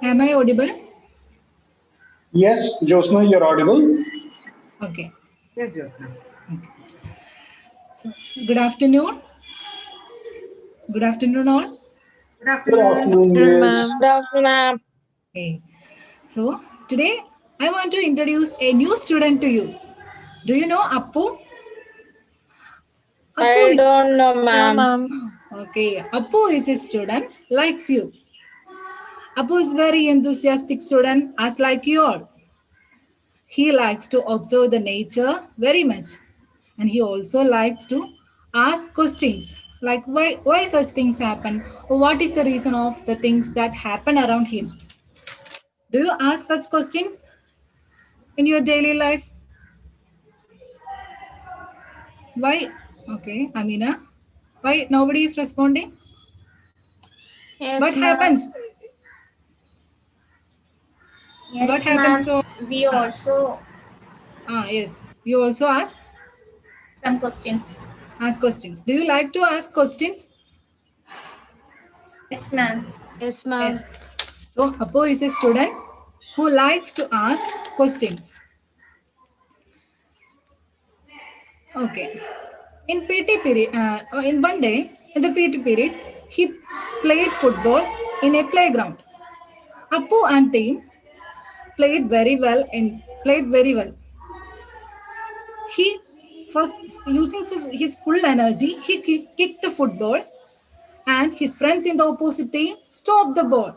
Am I audible? Yes, Josna, you're audible. Okay. Yes, Josna. Okay. So, good afternoon. Good afternoon, all. Good Good afternoon. afternoon, Afternoon, yes. ma'am. Good afternoon, ma'am. Okay. So, today I want to introduce a new student to you. Do you know Appu? Appu I is don't know, No, ma'am. ma'am. okay. Appu is a student likes you. Appu is very enthusiastic student as like you all. He likes to observe the nature very much, and he also likes to ask questions like why such things happen, or what is the reason of the things that happen around him. Do you ask such questions in your daily life? Why? Okay, Amina. Why nobody is responding? Yes, What ma'am. happens? What Yes, happens ma'am. to? We Ah, also yes. You also some questions. ask questions. Do you like to ask questions? Yes, ma'am. Yes, ma'am. Yes. So Apo is a student who likes to ask questions. Okay. In PT period, in one day, in the PT period, he played football in a playground. Apu and team played very well. He first using his full energy, he kicked the football, and his friends in the opposite team stopped the ball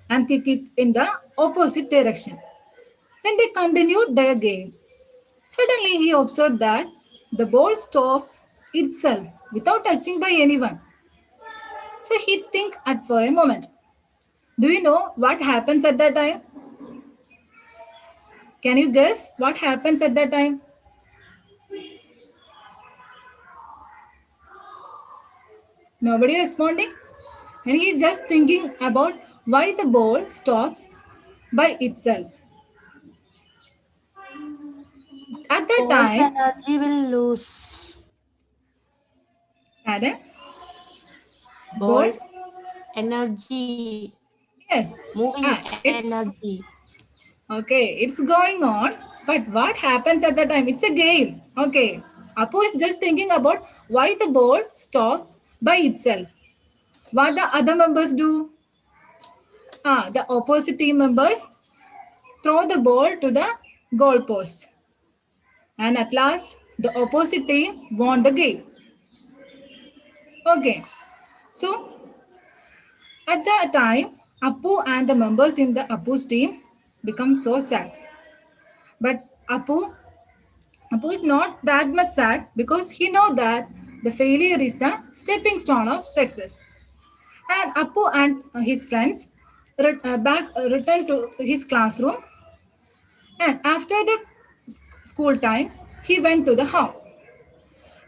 and kicked it in the opposite direction. Then they continued their game. Suddenly he observed that the ball stops itself without touching by anyone. So he think at for a moment. Do you know what happens at that time? Can you guess what happens at that time? Nobody responding? And he is just thinking about why the ball stops by itself. At that Ball's time, energy will lose. Adam, ball, Ball's energy. yes, Moving it's energy. okay, it's going on, but what happens at the time? It's a game. Okay. Apu is just thinking about why the ball stops by itself. What the other members do? The opposite team members throw the ball to the goalpost. And at last, the opposite team won the game. Okay. So at that time, Apu and the members in the Apu's team become so sad. But Apu is not that much sad because he know that the failure is the stepping stone of success. And Apu and his friends return to his classroom. And after the school time, he went to the home.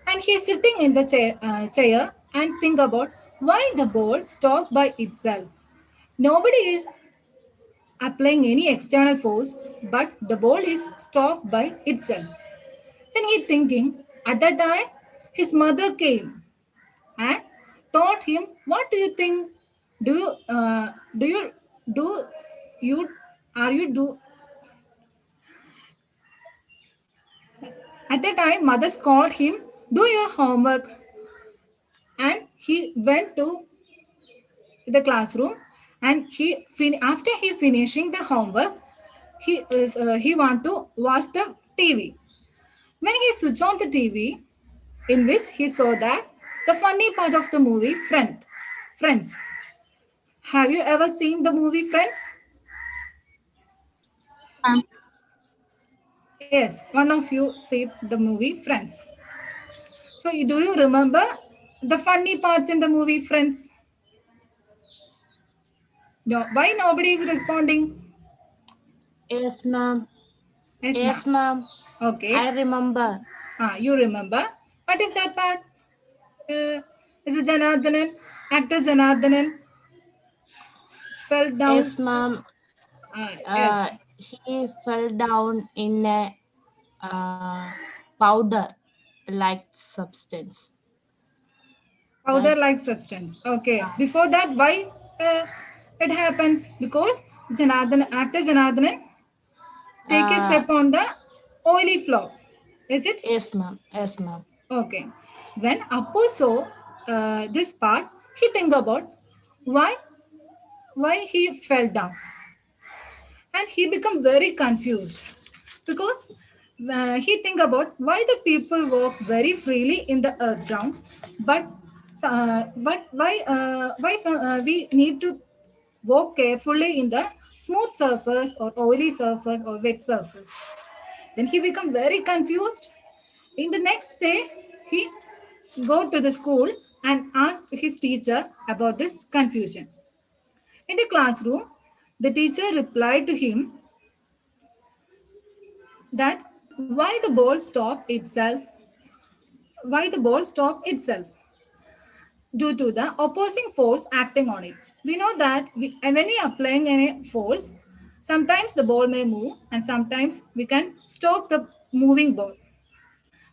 And he is sitting in the chair and think about why the ball stopped by itself. Nobody is applying any external force, but the ball is stopped by itself. Then he thinking, at that time, his mother came and told him, "What do you think? Do you do you are you do?" At that time, mother called him, "Do your homework," and he went to the classroom and after he finishing the homework, he want to watch the TV. When he switched on the TV, in which he saw that the funny part of the movie Friends. Have you ever seen the movie Friends? Yes, one of you see the movie Friends. So do you remember the funny parts in the movie Friends? No, why nobody is responding? Yes, ma'am. Yes, ma'am. Yes, ma'am. Okay. I remember. You remember. What is that part? Is it Janardhanan? Actor Janardhanan fell down. Yes, ma'am. Yes. He fell down in a powder like substance. That Powder like substance. Okay. Before that, why it happens? Because Actor Janardhanan take a Uh, step on the oily floor. Is it? yes, ma'am. Yes, ma'am. Okay. When Appu saw this part, he think about why why he fell down, and he become very confused because he think about why the people walk very freely in the earth ground, but why we need to walk carefully in the smooth surface or oily surface or wet surface. Then he become very confused. In the next day, he go to the school and asked his teacher about this confusion. In the classroom, the teacher replied to him that why the ball stopped itself due to the opposing force acting on it. We know that when we are applying any force, sometimes the ball may move and sometimes we can stop the moving ball.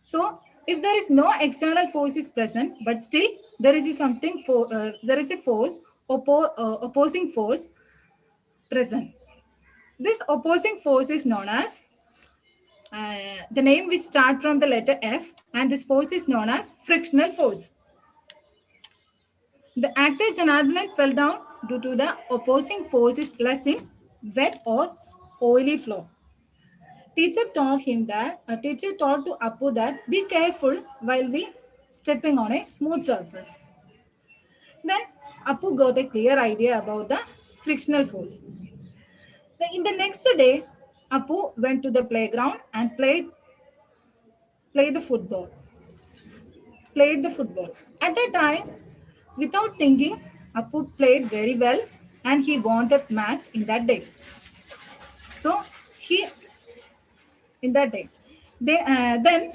So if there is no external force is present, but still there is a force opposing force present. This opposing force is known as the name which start from the letter F, and this force is known as frictional force. The actor Janardhan fell down due to the opposing force is less in wet or oily floor. Teacher told to Appu that be careful while we stepping on a smooth surface. Then Appu got a clear idea about the frictional force. Then in the next day, Appu went to the playground and play the football. Played the football. At that time, without thinking, Appu played very well and he won the match in that day. So he in that day, then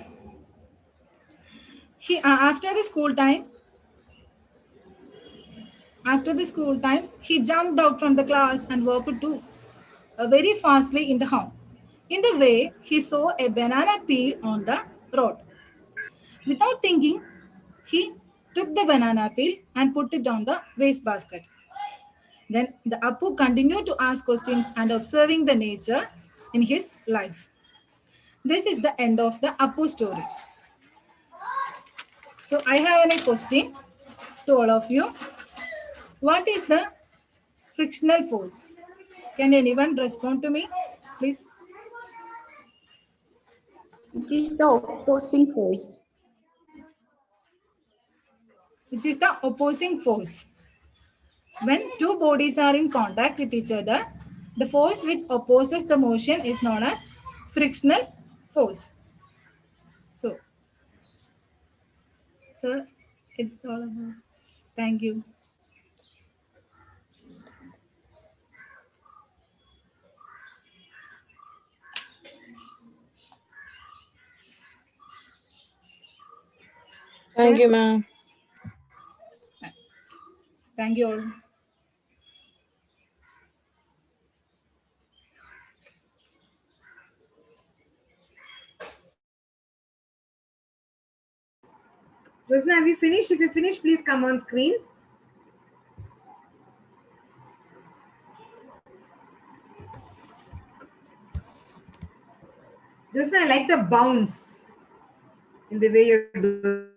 he after the school time he jumped out from the class and walked to very fastly in the home. In the way, he saw a banana peel on the road. Without thinking, he took the banana peel and put it down the waste basket. Then the Appu continued to ask questions and observing the nature in his life. This is the end of the Appu story. So I have a question to all of you. What is the frictional force? Can anyone respond to me, please? It is the opposing force. Which is the opposing force. When two bodies are in contact with each other, the force which opposes the motion is known as frictional force. So, sir, it's all about. Thank you. Thank Sir, you, ma'am. thank you all. Rosna, have you finished? If you finished, please come on screen. Rosna, I like the bounce in the way you're doing.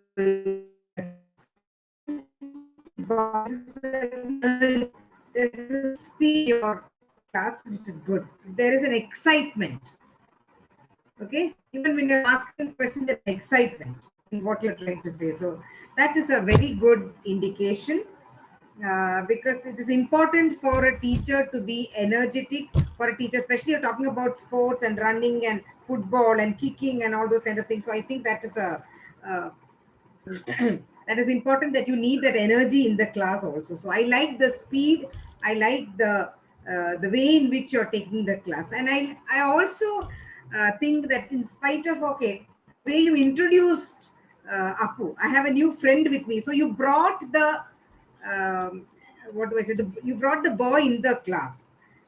There's a speed in your class, which is good. There is an excitement. Okay, even when you're asking questions, there's excitement in what you're trying to say. So that is a very good indication. Because it is important for a teacher to be energetic. For a teacher, especially you're talking about sports and running and football and kicking and all those kind of things. So I think that is a that is important, that you need that energy in the class also. So I like the speed. I like the way in which you're taking the class, and I also think that in spite of, okay, the way you introduced Apu, I have a new friend with me. So you brought the what do I say? You brought the boy in the class.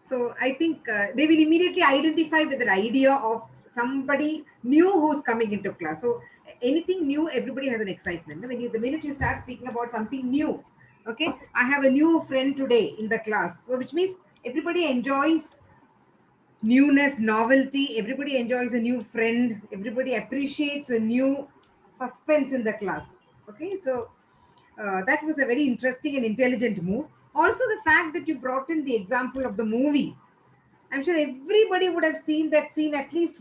So I think they will immediately identify with the idea of somebody new who's coming into class. So anything new, everybody has an excitement. The minute you start speaking about something new, okay, I have a new friend today in the class. So which means everybody enjoys newness, novelty. Everybody enjoys a new friend. Everybody appreciates a new suspense in the class. Okay, so that was a very interesting and intelligent move. Also, the fact that you brought in the example of the movie, I'm sure everybody would have seen that scene at least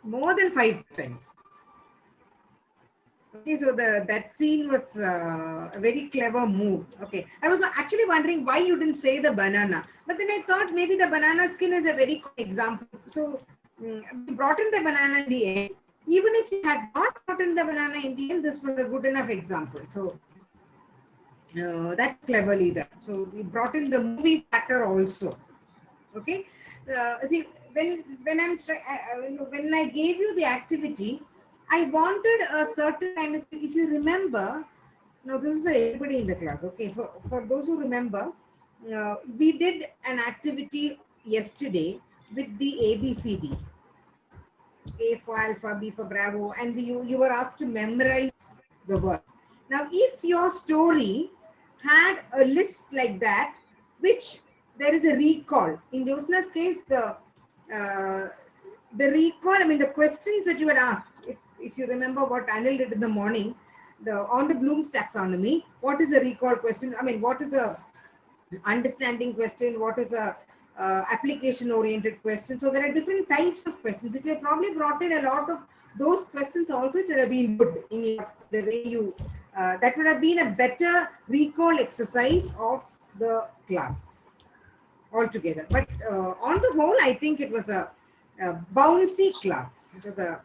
more than 5 times. Okay, so that scene was a very clever move. Okay, I was actually wondering why you didn't say the banana, but then I thought maybe the banana skin is a very common example. So you brought in the banana in the end. Even if you had not brought in the banana in the end, this was a good enough example. So that's cleverly done. So we brought in the movie factor also. Okay, see when I gave you the activity, I wanted a certain time. If you remember, now this is for everybody in the class. Okay, for those who remember, we did an activity yesterday with the ABCD. A for alpha, B for Bravo, and you were asked to memorize the words. Now, if your story had a list like that, which there is a recall. In Josna's case, the recall, I mean, the questions that you had asked, if you remember what Anil did in the morning, on the Bloom's taxonomy, what is a recall question? I mean, what is a understanding question? What is a application oriented question? So there are different types of questions. If you have probably brought in a lot of those questions also, it would have been good in the way you, that would have been a better recall exercise of the class altogether. But on the whole, I think it was a bouncy class. It was a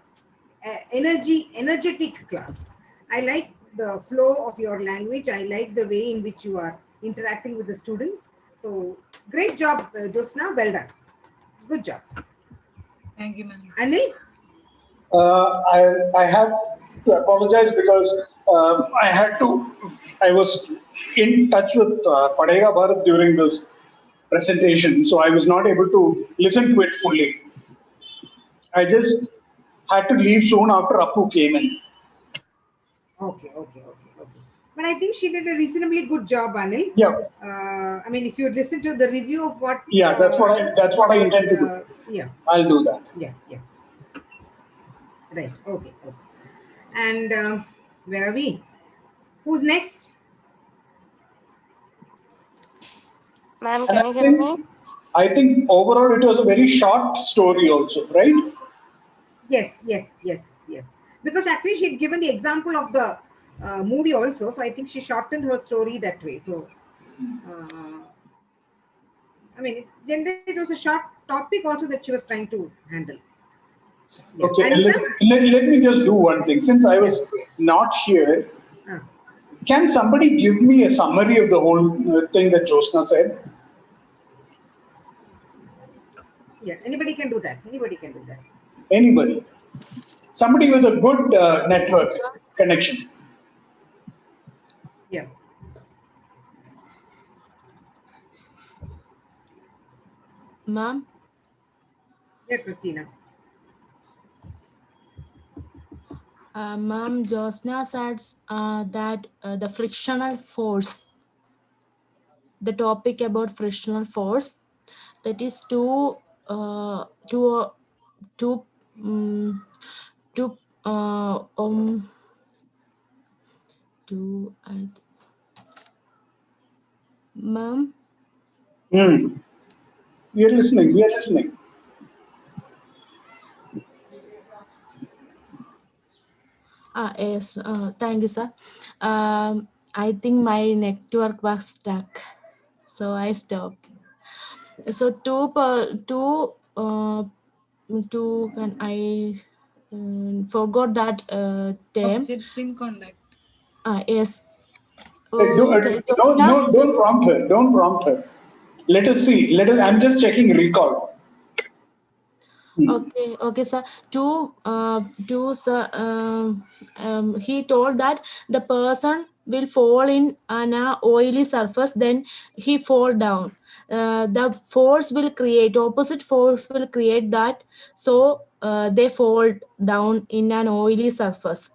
energetic class. I like the flow of your language. I like the way in which you are interacting with the students. So great job, Josna. Well done. Good job. Thank you, ma'am. Anil? I have to apologize because I was in touch with Padega Bharat during this presentation, so I was not able to listen to it fully. I just had to leave soon after Appu came in. Okay. But I think she did a reasonably good job, Anil. Yeah. I mean, if you listen to the review of what... Yeah, that's what I intend to do. Yeah. I'll do that. Yeah. Right. Okay. And where are we? Who's next? Ma'am, can you hear me? I think overall it was a very short story also, right? Yes. Because actually she had given the example of the movie also. So I think she shortened her story that way. So, I mean, generally it was a short topic also that she was trying to handle. Yeah. Okay, let me just do one thing. Since I was not here, can somebody give me a summary of the whole thing that Josna said? Yeah, anybody can do that. Anybody? Somebody with a good network connection. Yeah. Ma'am? Yeah, Christina. Ma'am, Josna said that the frictional force, the topic about frictional force, that is to ma'am. We are listening. Yes, thank you, sir. I think my network was stuck, so I stopped. So when I forgot that term. Objects in conduct. Yes. Don't prompt her. Let us see. I'm just checking recall. Okay, sir. He told that the person will fall in an oily surface, then he fall down. The force will create, opposite force will create that, so they fall down in an oily surface.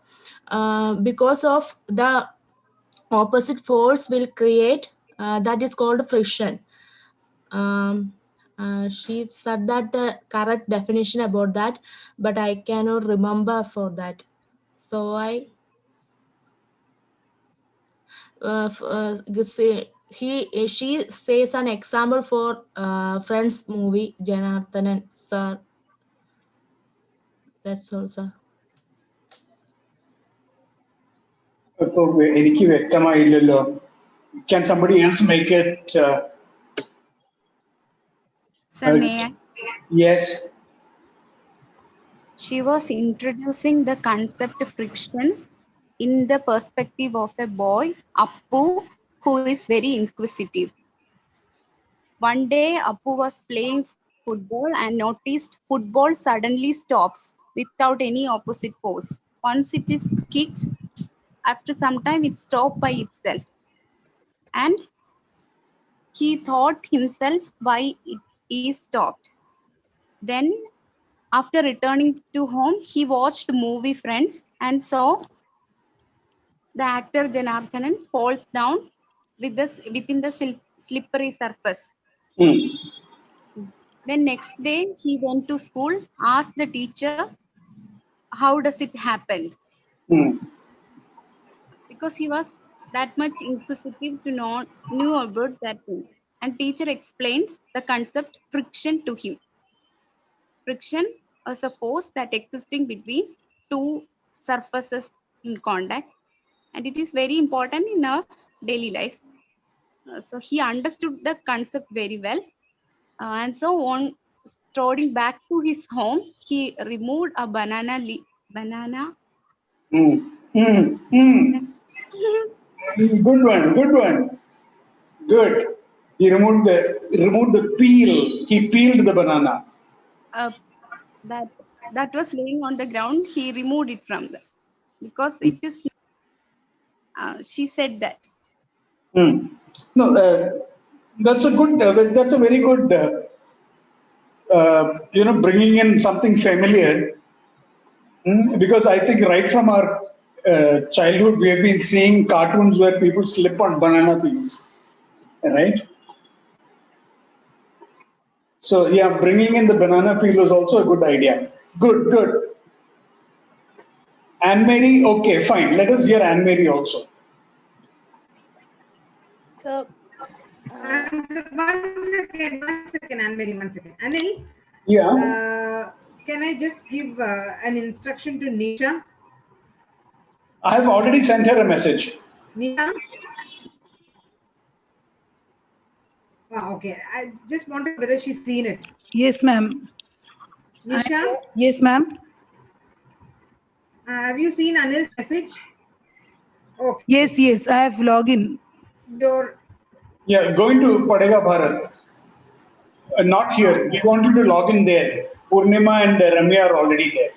Because of the opposite force will create, that is called friction. she said that the correct definition about that, but I cannot remember for that. So I she says an example for Friends movie, Janardhanan sir. That's all, sir. ഇപ്പോൾ എനിക്ക് വ്യക്തമായില്ലല്ലോ. Can somebody else make it? Sir, may I? Yes. She was introducing the concept of friction in the perspective of a boy, Appu, who is very inquisitive. One day, Appu was playing football and noticed football suddenly stops without any opposite force. Once it is kicked, after some time it stopped by itself. And he thought himself why it is stopped. Then, after returning to home, he watched movie Friends and saw the actor Janardhanan falls down within the slippery surface. Then next day he went to school, asked the teacher, how does it happen? Because he was that much inquisitive to know about that thing. And teacher explained the concept friction to him. Friction is a force that existing between two surfaces in contact, and it is very important in our daily life. So he understood the concept very well. And so on strolling back to his home, he removed a banana. Good one. Good. He removed the peel. He peeled the banana. That was laying on the ground. He removed it from there because it is. She said that. No, that's a good. That's a very good. Bringing in something familiar. Because I think right from our childhood, we have been seeing cartoons where people slip on banana peels, right? So yeah, bringing in the banana peel was also a good idea. Good. Anne-Marie, okay, fine. Let us hear Anne-Marie also. So, One second, Anne-Marie, one second. Anne-Marie, Yeah. can I just give an instruction to Nisha? I have already sent her a message. Nisha? Okay. I just wondered whether she's seen it. Yes, ma'am. Nisha? Yes, ma'am. Have you seen Anil's message? Okay. Yes, I have login. Yeah, going to Padega Bharat. Not here. We wanted to log in there. Purnima and Ramya are already there.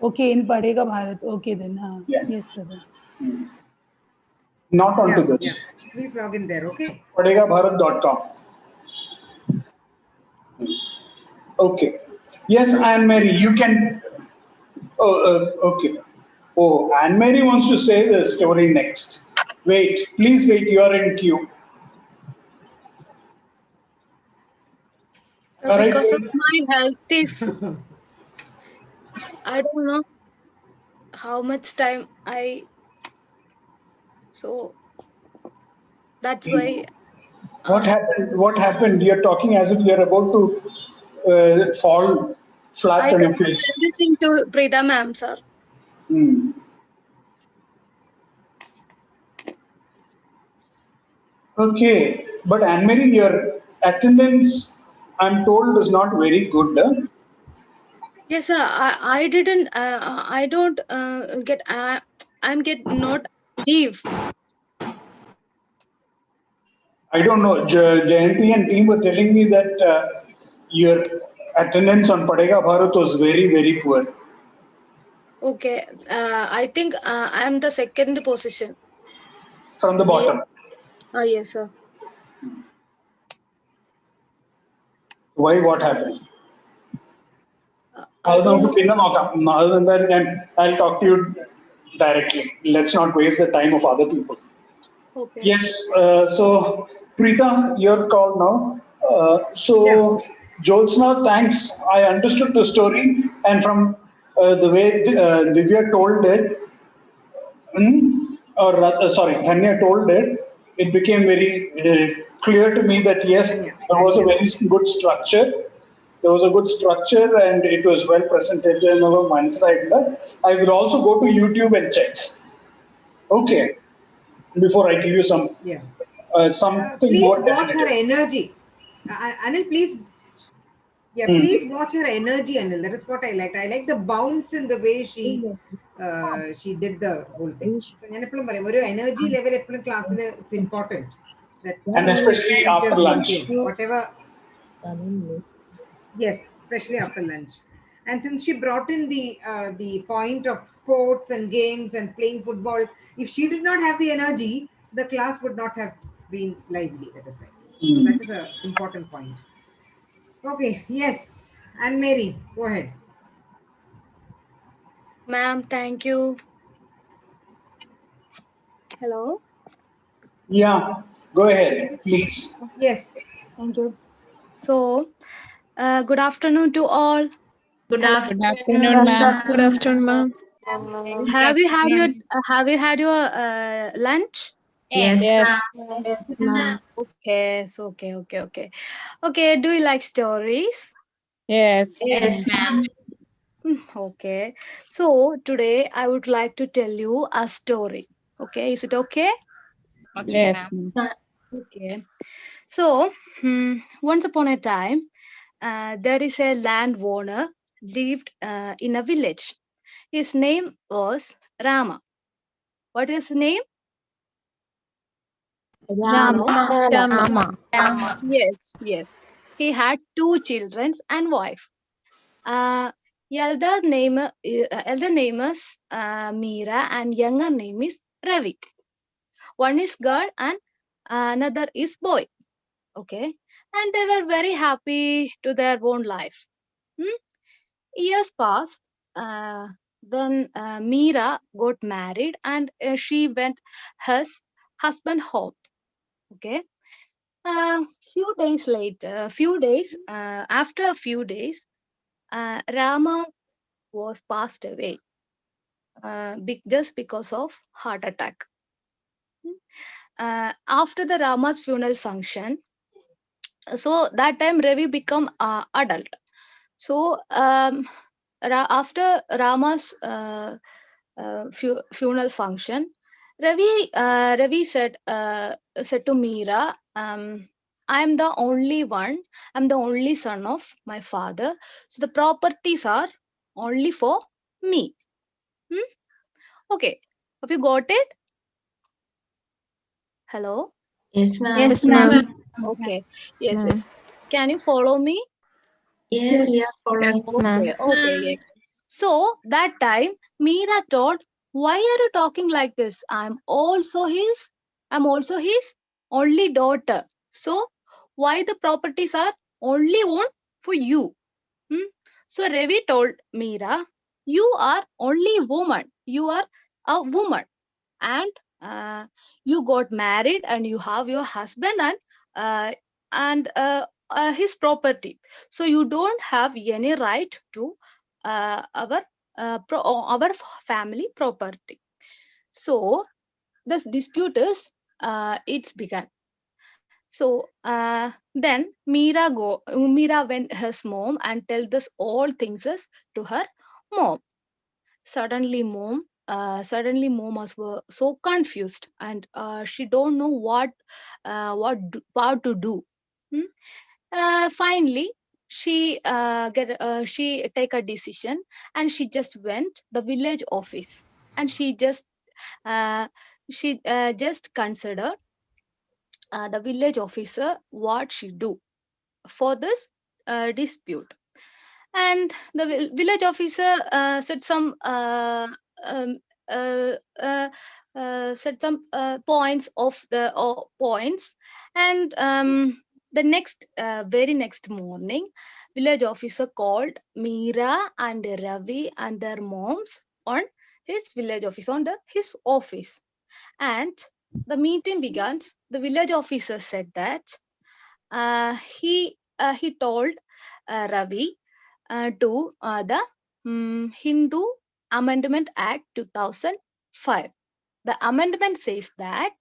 Okay, in Padega Bharat. Okay then. Yeah. Yes, sir. Not onto this. Yeah. Please log in there, okay? PadegaBharat.com. Okay. Yes, Anne-Marie, you can. Okay. Oh, Anne-Marie wants to say the story next. Wait, please wait. You are in queue. because of my health is, I don't know how much time so that's why. What happened? You're talking as if you're about to fall flat I on your told face. everything to Prida ma'am, sir. Okay, but Anne-Marie, your attendance, I'm told, is not very good. Yes, sir. I didn't. I don't get. I'm get not leave. I don't know. Jayanti and team were telling me that your attendance on Padega Bharat was very, very poor. Okay. I think I'm the second position. From the bottom. Yes, sir. Why? What happened? I don't know. Other than that, I'll talk to you directly. Let's not waste the time of other people. Okay. Yes. So Preeta, your call now. Yeah. So, Jyotsna, thanks. I understood the story, and from the way Divya told it, sorry, Dhanya told it, it became very clear to me that yes, Tanya. there was a very good structure. There was a good structure, and it was well presented in our mindset. I will also go to YouTube and check. Okay, before I give you some Yeah. something Please more watch her definitive. energy. Anil, please. Yeah, please Hmm. watch her energy, Anil. That is what I liked. I like the bounce in the way she did the whole thing. So ഞാൻ എപ്പോഴും പറയും ഒരു energy level എപ്പോഴും ക്ലാസ്സിൽ it's important that And especially after teachers lunch. maintain whatever. Yes, especially after lunch. And since she brought in the point of sports and games and playing football, if she did not have the energy, the class would not have been lively. That is right. So that is a important point. Okay, yes. And Mary, go ahead. Ma'am, thank you. Hello. Yeah, go ahead, please. Yes. Thank you. So, good afternoon to all. Good Hello. Good afternoon. afternoon, ma'am. Good afternoon, ma'am. Have you had your lunch? Yes, Yes. ma'am. Yes, ma'am. Okay, so okay. Okay, do you like stories? Yes. Yes, ma'am. Okay. So today I would like to tell you a story. Okay, is it okay? Okay, Yes, ma'am. ma'am. Okay. So, once upon a time, there is a landowner lived in a village. His name was Rama. What is his name? Hello? Rama. Rama. Yes. He had two children and wife. Uh, elder name is Meera and younger name is Ravi. One is girl and another is boy. Okay, and they were very happy to their own life. Hmm? Years passed. When Meera got married and she went his husband home. Okay. After a few days, Rama was passed away just because of heart attack. After the Rama's funeral function, so that time Ravi become adult. So after Rama's funeral function, Ravi said to Meera, I'm the only one. I'm the only son of my father. So the properties are only for me. Hmm? Okay. Have you got it? Hello. Yes, ma'am. Yes, ma'am. Okay. Yes. Ma'am. Can you follow me? Yes, we are Yes. following. Okay, yes. So that time, Meera told, "Why are you talking like this? I'm also his only daughter. So why the properties are only one for you?" Hmm? So Ravi told Meera, "You are only woman. You are a woman, and you got married, and you have your husband uh, and his property. So you don't have any right to our family property." So this dispute is it's began. So Meera went his mom and tell this all things to her mom. Suddenly mom was so confused, and she don't know what to do. Hmm? Finally, she take a decision, and she just went the village office, and uh, she just considered the village officer what she do for this dispute. And the village officer um, uh, uh, said some points of the points. And the very next morning, village officer called Meera and Ravi and their moms on his village office, on his office. And The meeting begins. The village officer said that he told Ravi to the Hindu Amendment Act 2005. The amendment says that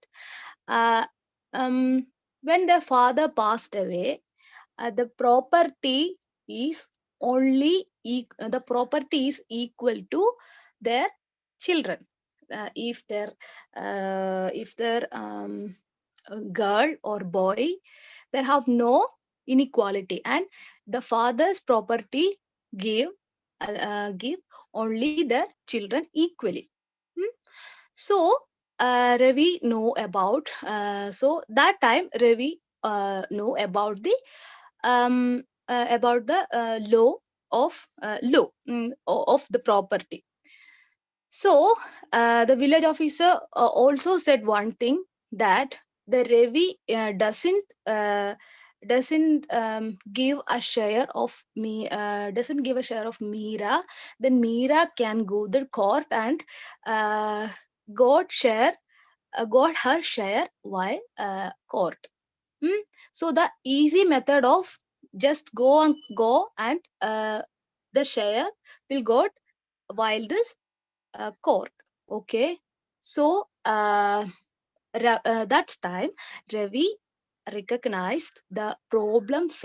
uh, when the father passed away, the property is the property is equal to their children. If their girl or boy, they have no inequality, and the father's property give only their children equally. Hmm? So Ravi know about so that time Ravi know about the law of the property. So the village officer also said one thing, that the Ravi doesn't give a share of me doesn't give a share of Meera. Then Meera can go the court and uh, got her share while court. Hmm? So the easy method of just go and the share will got while this court. Okay. So that time Ravi recognized the problems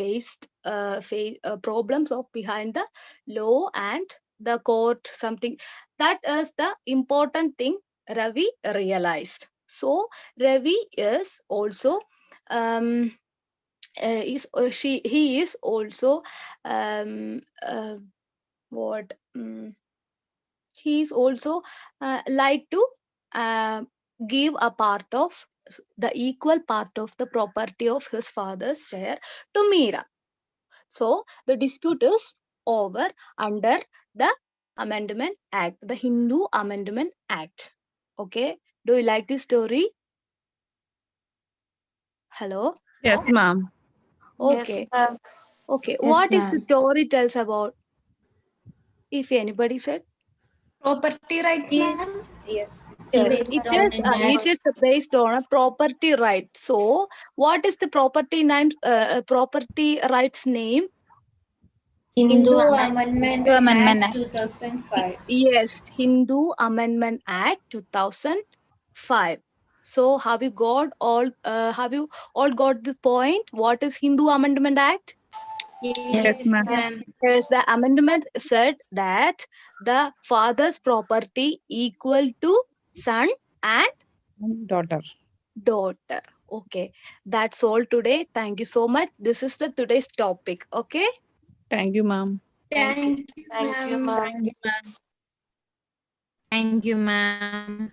of behind the law and the court, something that is the important thing Ravi realized. So Ravi is also um, he is also um, uh, what he is also like to uh, give a part of the equal part of the property of his father's share to Meera. So the dispute is over under the Amendment Act, the Hindu Amendment Act. Okay, do you like this story? Hello. Yes, ma'am. Okay. Okay, Yes, what is the ma'am. story tells about? If anybody said. Property rights, ma'am. Yes, it's Yes, based on an it act. is based on a property right. So, what is the property rights name? Hindu Hindu Amendment Amendment Act Act. 2005. Yes, Hindu Amendment Act 2005. So, have you all got the point? What is Hindu Amendment Act? Yes, Yes, ma'am. ma'am. Yes, the amendment said that the father's property equal to son and Daughter. daughter. Okay, that's all today. Thank you so much. This is the today's topic. Okay. Thank you, ma'am. Thank you, ma'am. Thank you, ma'am. Thank you, ma'am.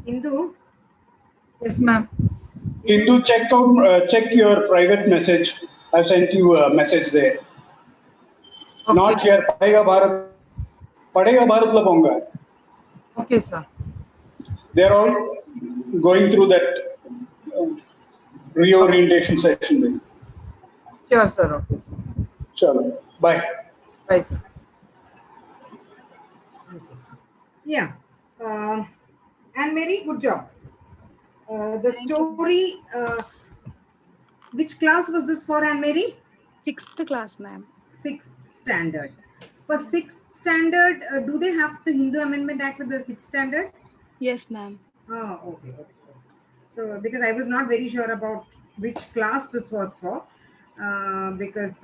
Hindu, Yes, ma'am. Hindu, check your private message. I've sent you a message there. Okay. Not here. Padega Bharat la ponga. Okay, sir. They're all going through that reorientation session. Sure, sir. Okay, sir. Chalo. Bye. Bye, sir. yeah. And Mary, good job. The Thank you. story, which class was this for, Anne Mary? 6th class, ma'am. 6th standard. For 6th standard, do they have the Hindu Amendment Act with the 6th standard? Yes, ma'am. Oh, okay. So, because I was not very sure about which class this was for, because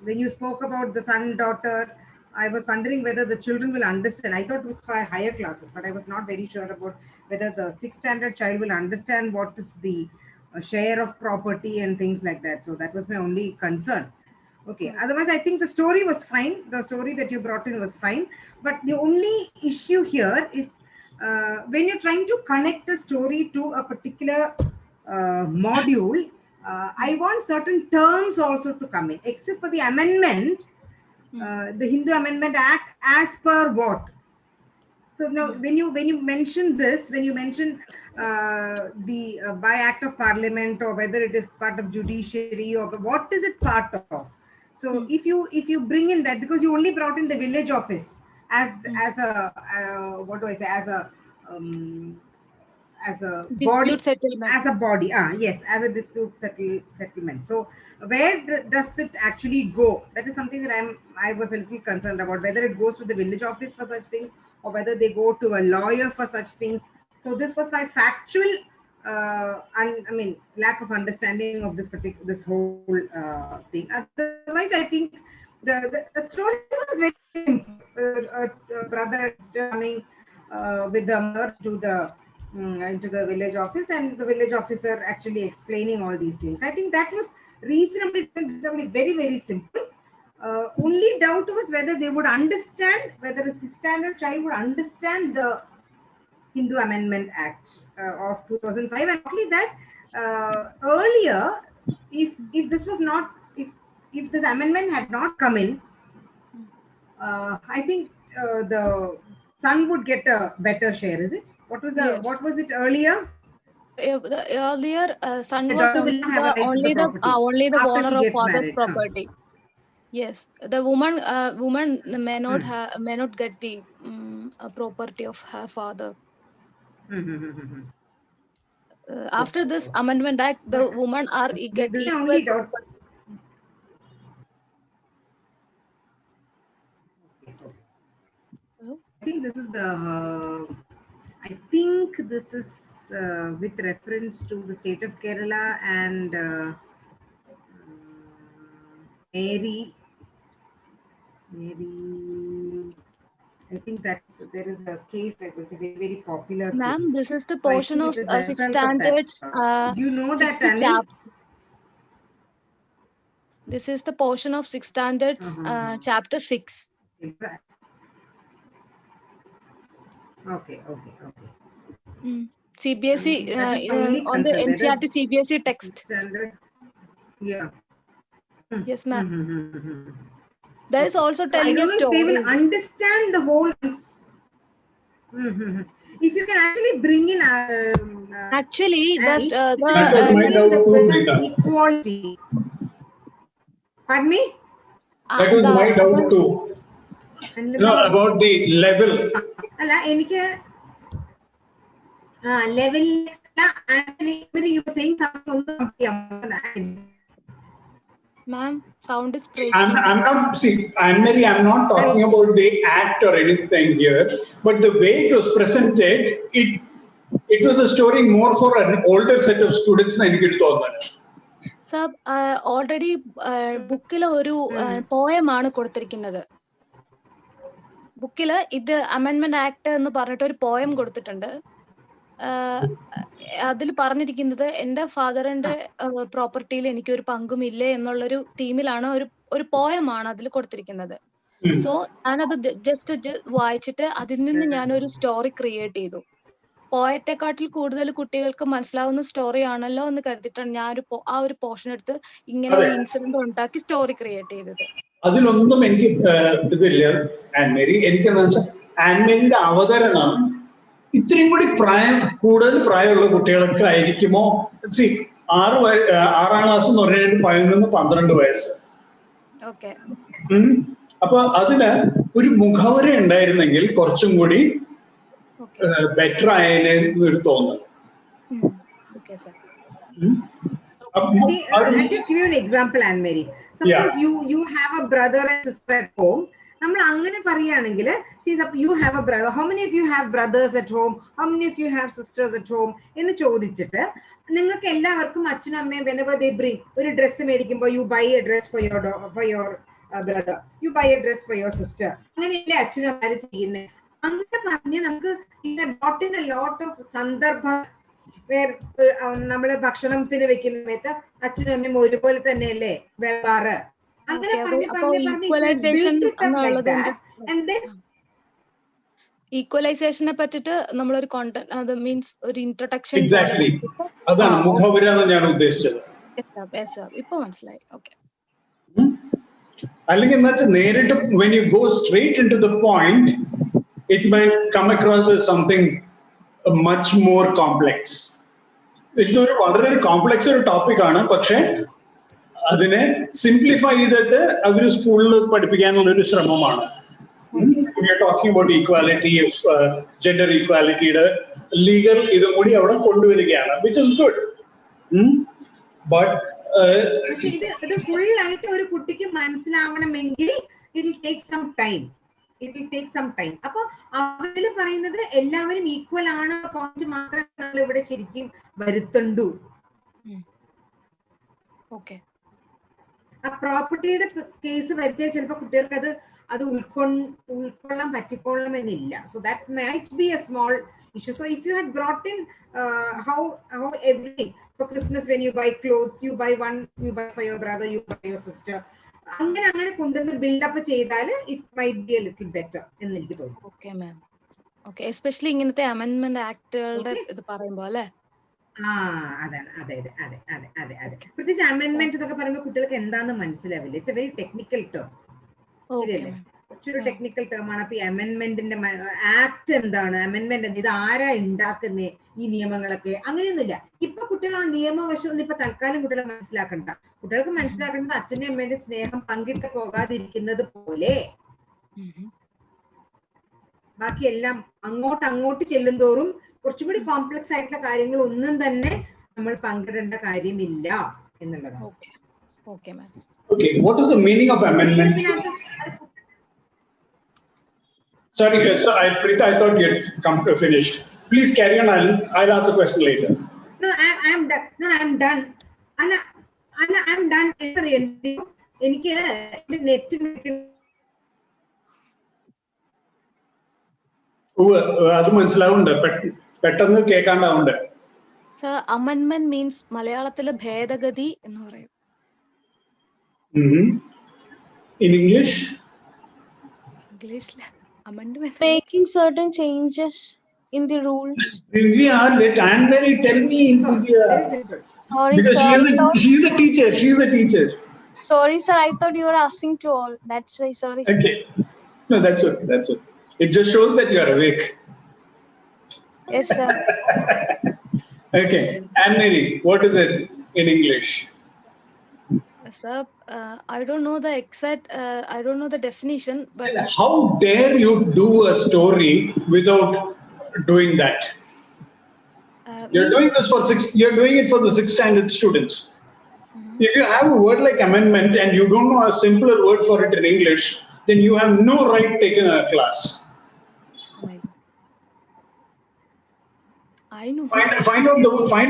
when you spoke about the son, daughter, I was wondering whether the children will understand. I thought it was for higher classes, but I was not very sure about whether the 6th standard child will understand what is the share of property and things like that. So, that was my only concern. Okay, otherwise, I think the story was fine. The story that you brought in was fine. But the only issue here is when you're trying to connect a story to a particular module, I want certain terms also to come in, except for the amendment, the Hindu Amendment Act, as per what? So now, when you mention this, when you mention the by act of parliament, or whether it is part of judiciary, or what is it part of? So if you bring in that, because you only brought in the village office as a what do I say, as a body, Dispute settlement. as a body, yes, as a dispute settlement. So where does it actually go? That is something that I was a little concerned about, whether it goes to the village office for such things or whether they go to a lawyer for such things. So this was my factual lack of understanding of this whole thing. Otherwise, I think the story was very simple. Brother and sister coming with the mother to the into the village office, and the village officer actually explaining all these things. I think that was reasonably very, very simple. Only doubt was whether they would understand, whether a 6th standard child would understand the Hindu Amendment Act of 2005. And only that, earlier, if this was not, if this amendment had not come in, I think the son would get a better share. Is it? What was it earlier? The earlier son The was daughter will not have a right to only the property after owner she of gets father's married. property. Yes, the woman may not get the property of her father. After this amendment act, the women are get The equal only doubt. property. I think this is the. I think this is with reference to the state of Kerala and Mary. I think that there is a case that was a very, very popular case. Ma'am, this is the So I portion think of it is 6th result of that. standards. Do you know that, 6th Anil? chapter. This is the portion of 6th standards, chapter 6. Okay. CBSE That is the only on the concern, whether NCERT CBSE text. standard. Yeah. Yes, ma'am. There is also So I telling a don't know if they will story. understand the whole. If you can actually bring in Actually, that was my doubt too, Rita. equality. Pardon me? That was my doubt too. About the level. Level. You were saying something. Ma'am, sound is breaking. I'm not, see, Anne-Marie, I'm not talking about the act or anything here, but the way it was presented, it was a story more for an older set of students than you thought. Sir, already ബുക്കിൽ ഒരു പോയമാണ് കൊടുത്തിരിക്കുന്നത്. ബുക്കിൽ ഇത് അമെൻമെന്റ് act എന്ന് പറഞ്ഞിട്ട് ഒരു poem കൊടുത്തിട്ടുണ്ട്. അതിൽ പറഞ്ഞിരിക്കുന്നത് എന്റെ ഫാദറിന്റെ പ്രോപ്പർട്ടിയിൽ എനിക്ക് ഒരു പങ്കുമില്ലേ എന്നുള്ളൊരു തീമിലാണ് ഒരു പോയമാണ് അതിൽ കൊടുത്തിരിക്കുന്നത്. സോ ഞാനത് ജസ്റ്റ് വായിച്ചിട്ട് അതിൽ നിന്ന് ഞാനൊരു സ്റ്റോറി ക്രിയേറ്റ് ചെയ്തു. പോയത്തെക്കാട്ടിൽ കൂടുതൽ കുട്ടികൾക്ക് മനസ്സിലാവുന്ന സ്റ്റോറി ആണല്ലോ എന്ന് കരുതിയിട്ടാണ് ഞാൻ ആ ഒരു പോർഷൻ എടുത്ത് ഇങ്ങനെ ഒരു ഇൻസിഡന്റ് ഉണ്ടാക്കി സ്റ്റോറി ക്രിയേറ്റ് ചെയ്തത്. അതിലൊന്നും എനിക്ക് ഇതില്ല ആൻമേരി. എനിക്കെന്താ വെച്ചാൽ ആൻമേരിന്റെ അവതരണം ഇത്രയും കൂടി കൂടുതൽ പ്രായമുള്ള കുട്ടികൾക്ക് ആയിരിക്കുമോ? സി 6ാം ക്ലാസ് എന്ന് പറഞ്ഞാൽ 11-12 വയസ്സ്. അപ്പൊ അതിന് ഒരു മുഖവര ഉണ്ടായിരുന്നെങ്കിൽ കുറച്ചും കൂടി better ഒരു തോന്നൽ. I'll just give you an example, Anne-Marie. Suppose you have a brother and sister at home. നമ്മൾ അങ്ങനെ പറയുകയാണെങ്കിൽ, you have a brother. How many of you have brothers at home? How many of you have sisters at home? എന്ന് ചോദിച്ചിട്ട് നിങ്ങൾക്ക് എല്ലാവർക്കും അച്ഛനും അമ്മയും whenever they bring ഒരു ഡ്രസ്സ് മേടിക്കുമ്പോൾ you buy a dress for your brother, you buy a dress for your sister. അങ്ങനെയല്ലേ അച്ഛനും അമ്മമാര് ചെയ്യുന്നത്. അങ്ങനെ പറഞ്ഞ് നമുക്ക് brought in a lot of സന്ദർഭം നമ്മള് ഭക്ഷണത്തിന് വെക്കുന്ന സമയത്ത് അച്ഛനും അമ്മയും ഒരുപോലെ തന്നെയല്ലേ വേറെ. അങ്ങനെ ഈക്വലൈസേഷനെ പറ്റിട്ട് നമ്മളൊരു കോണ്ടന്റ്, അത് മീൻസ് ഒരു ഇൻട്രൊഡക്ഷൻ. അതാണ് മുഖവര എന്ന് ഞാൻ ഉദ്ദേശിച്ചത്. ഇപ്പൊ മനസ്സിലായി. ഓക്കെ. അല്ലെങ്കിൽ എന്താ വെച്ചാൽ നേരിട്ട് when you go straight into the point, it might come across as something much more complex. ഇതൊരു വളരെ കോംപ്ലക്സ് ഒരു ടോപ്പിക് ആണ്. പക്ഷെ അതിനെ സിംപ്ലിഫൈ ചെയ്തിട്ട് അവർ സ്കൂളിൽ പഠിപ്പിക്കാനുള്ള ഒരു ശ്രമമാണ്. We are talking about equality, gender equality, legal ഇതും കൂടി അവിടെ കൊണ്ടുവരികയാണ്, which is good. But പക്ഷെ ഇത് ഫുൾ ആയിട്ട് ഒരു കുട്ടിക്ക് മനസ്സിലാവണമെങ്കിൽ it will take some time. അപ്പൊ അവര് പറയുന്നത് എല്ലാവരും ഈക്വൽ ആണ് പോയിന്റ് മാത്രമേ നമ്മൾ ഇവിടെ ശരിക്കും വരുത്തണ്ടു. ആ പ്രോപ്പർട്ടിയുടെ കേസ് വരുത്തിയാൽ ചിലപ്പോൾ കുട്ടികൾക്ക് അത് ഉൾക്കൊള്ളാൻ പറ്റിക്കൊള്ളണമെന്നില്ല. So that might be a small issue. So if you had brought in how every for Christmas when you buy clothes, you buy one, you buy for your brother, you buy your sister, അങ്ങനെ കൊണ്ടുവന്ന് build-up ചെയ്താൽ it might be A little better എന്ന് എനിക്ക് തോന്നുന്നു. Okay ma'am. Okay, especially ഇങ്ങനത്തെ amendment ആക്ടുകളുടെ ഇത് പറയുമ്പോൾ അല്ലേ? അതാണ്. അതെ. പ്രത്യേകിച്ച് അമെൻഡ്മെന്റ് എന്നൊക്കെ പറയുമ്പോൾ കുട്ടികൾക്ക് എന്താണെന്ന് മനസ്സിലാവില്ല. It's A very technical term. ശരിയല്ലേ? കുറച്ചൊരു ടെക്നിക്കൽ ടേം ആണ്. അപ്പൊ ഈ അമെൻഡ്മെന്റിന്റെ ആക്ട് എന്താണ്, അമെൻഡ്മെന്റ് ഇത് ആരാ ഉണ്ടാക്കുന്നേ, ഈ നിയമങ്ങളൊക്കെ അങ്ങനെയൊന്നുമില്ല. ഇപ്പൊ കുട്ടികൾ ആ നിയമവശം ഒന്നും ഇപ്പൊ തൽക്കാലം കുട്ടികളെ മനസ്സിലാക്കണ്ട. കുട്ടികൾക്ക് മനസ്സിലാക്കേണ്ടത് അച്ഛൻ്റെ അമ്മയുടെ സ്നേഹം പങ്കിട്ട് പോകാതിരിക്കുന്നത് പോലെ ബാക്കിയെല്ലാം അങ്ങോട്ട് ചെല്ലും തോറും കുറച്ചും കൂടി കോംപ്ലക്സ് ആയിട്ടുള്ള കാര്യങ്ങൾ ഒന്നും തന്നെ നമ്മൾ പങ്കിടേണ്ട കാര്യമില്ല എന്നുള്ളതാണ്. Okay, what is the meaning of amendment? Sorry, Preeta, I thought you had come to finish. Please carry on. I'll ask the question later. No, I'm done. I'm done. I'm done. എനിക്ക് net അത് മനസ്സിലാവുന്നുണ്ട്, പെട്ടെന്ന് കേൾക്കാണ്ടാവുന്നുണ്ട്. Sir, amendment means മലയാളത്തില് ഭേദഗതി എന്ന് പറയും. In English? Englishல amendment. Making certain changes in the rules. Divya, let Anne-Marie tell me. Divya. Sorry, because sir. She's a teacher. Sorry, sir. I thought you were asking to all. That's why. Sorry. Okay. No, that's okay. It just shows that you are awake. Yes, sir. Okay. Anne-Marie, what is it in English? Sir, I don't know the exact, I don't know the definition, but... How dare you do a story without doing that? You're doing this you're doing it for the 6th standard students. If you have a word like amendment and you don't know a simpler word for it in English, then you have no right taking a class. I know. Find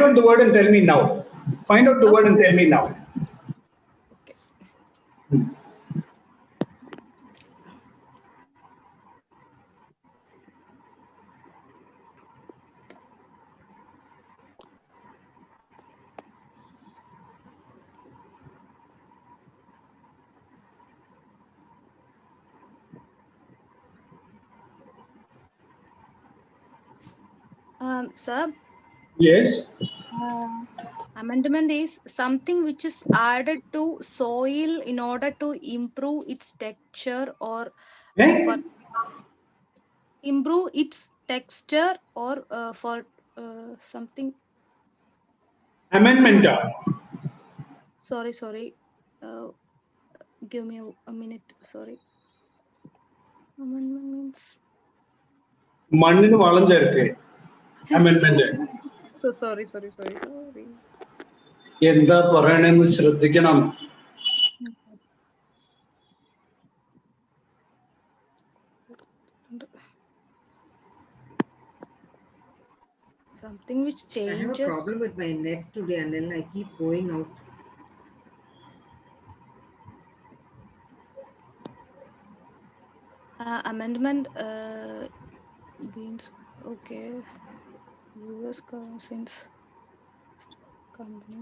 out the word and tell me now. Find out the word and tell me now. Sir? Yes? Amendment is something which is added to soil in order to improve its texture or for improve its texture or for something. Amendment. Sorry. Give me a minute. Sorry. Amendment means. മണ്ണിന് വളം ചേർക്കേ. Amendment. So sorry. എന്താ പറയണെന്ന് ശ്രദ്ധിക്കണം. Something which changes. I have a problem with my net today, and then I keep going out. Amendment means okay. US since company.